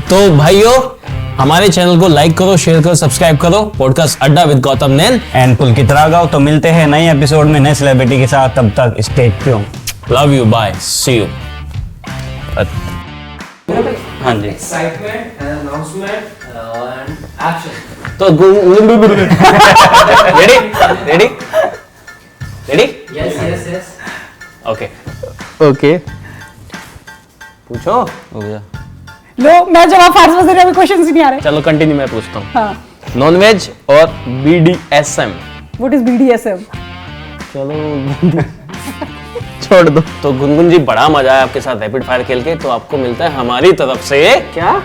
तो भाइयों, हमारे चैनल को लाइक करो, शेयर करो, सब्सक्राइब करो. Podcast Adda with Gautam Nain and Pulkit Raghav. तो मिलते हैं नए एपिसोड में नए सेलिब्रिटी के साथ. तब तक stay tune. Love you, bye, see you. हाँ जी. Excitement and announcement and action. तो ready ready ready. Yes. Okay okay, पूछो. हो गया. लो, मैं जवाब फारसी में दे रहा हूं, क्वेश्चंस ही नहीं आ रहे. चलो कंटिन्यू, मैं पूछता हूँ. हाँ. नॉन वेज और BDSM. What is BDSM? चलो छोड़ दो. तो गुनगुन जी बड़ा मजा आया आपके साथ रैपिड फायर खेल के, तो आपको मिलता है हमारी तरफ से क्या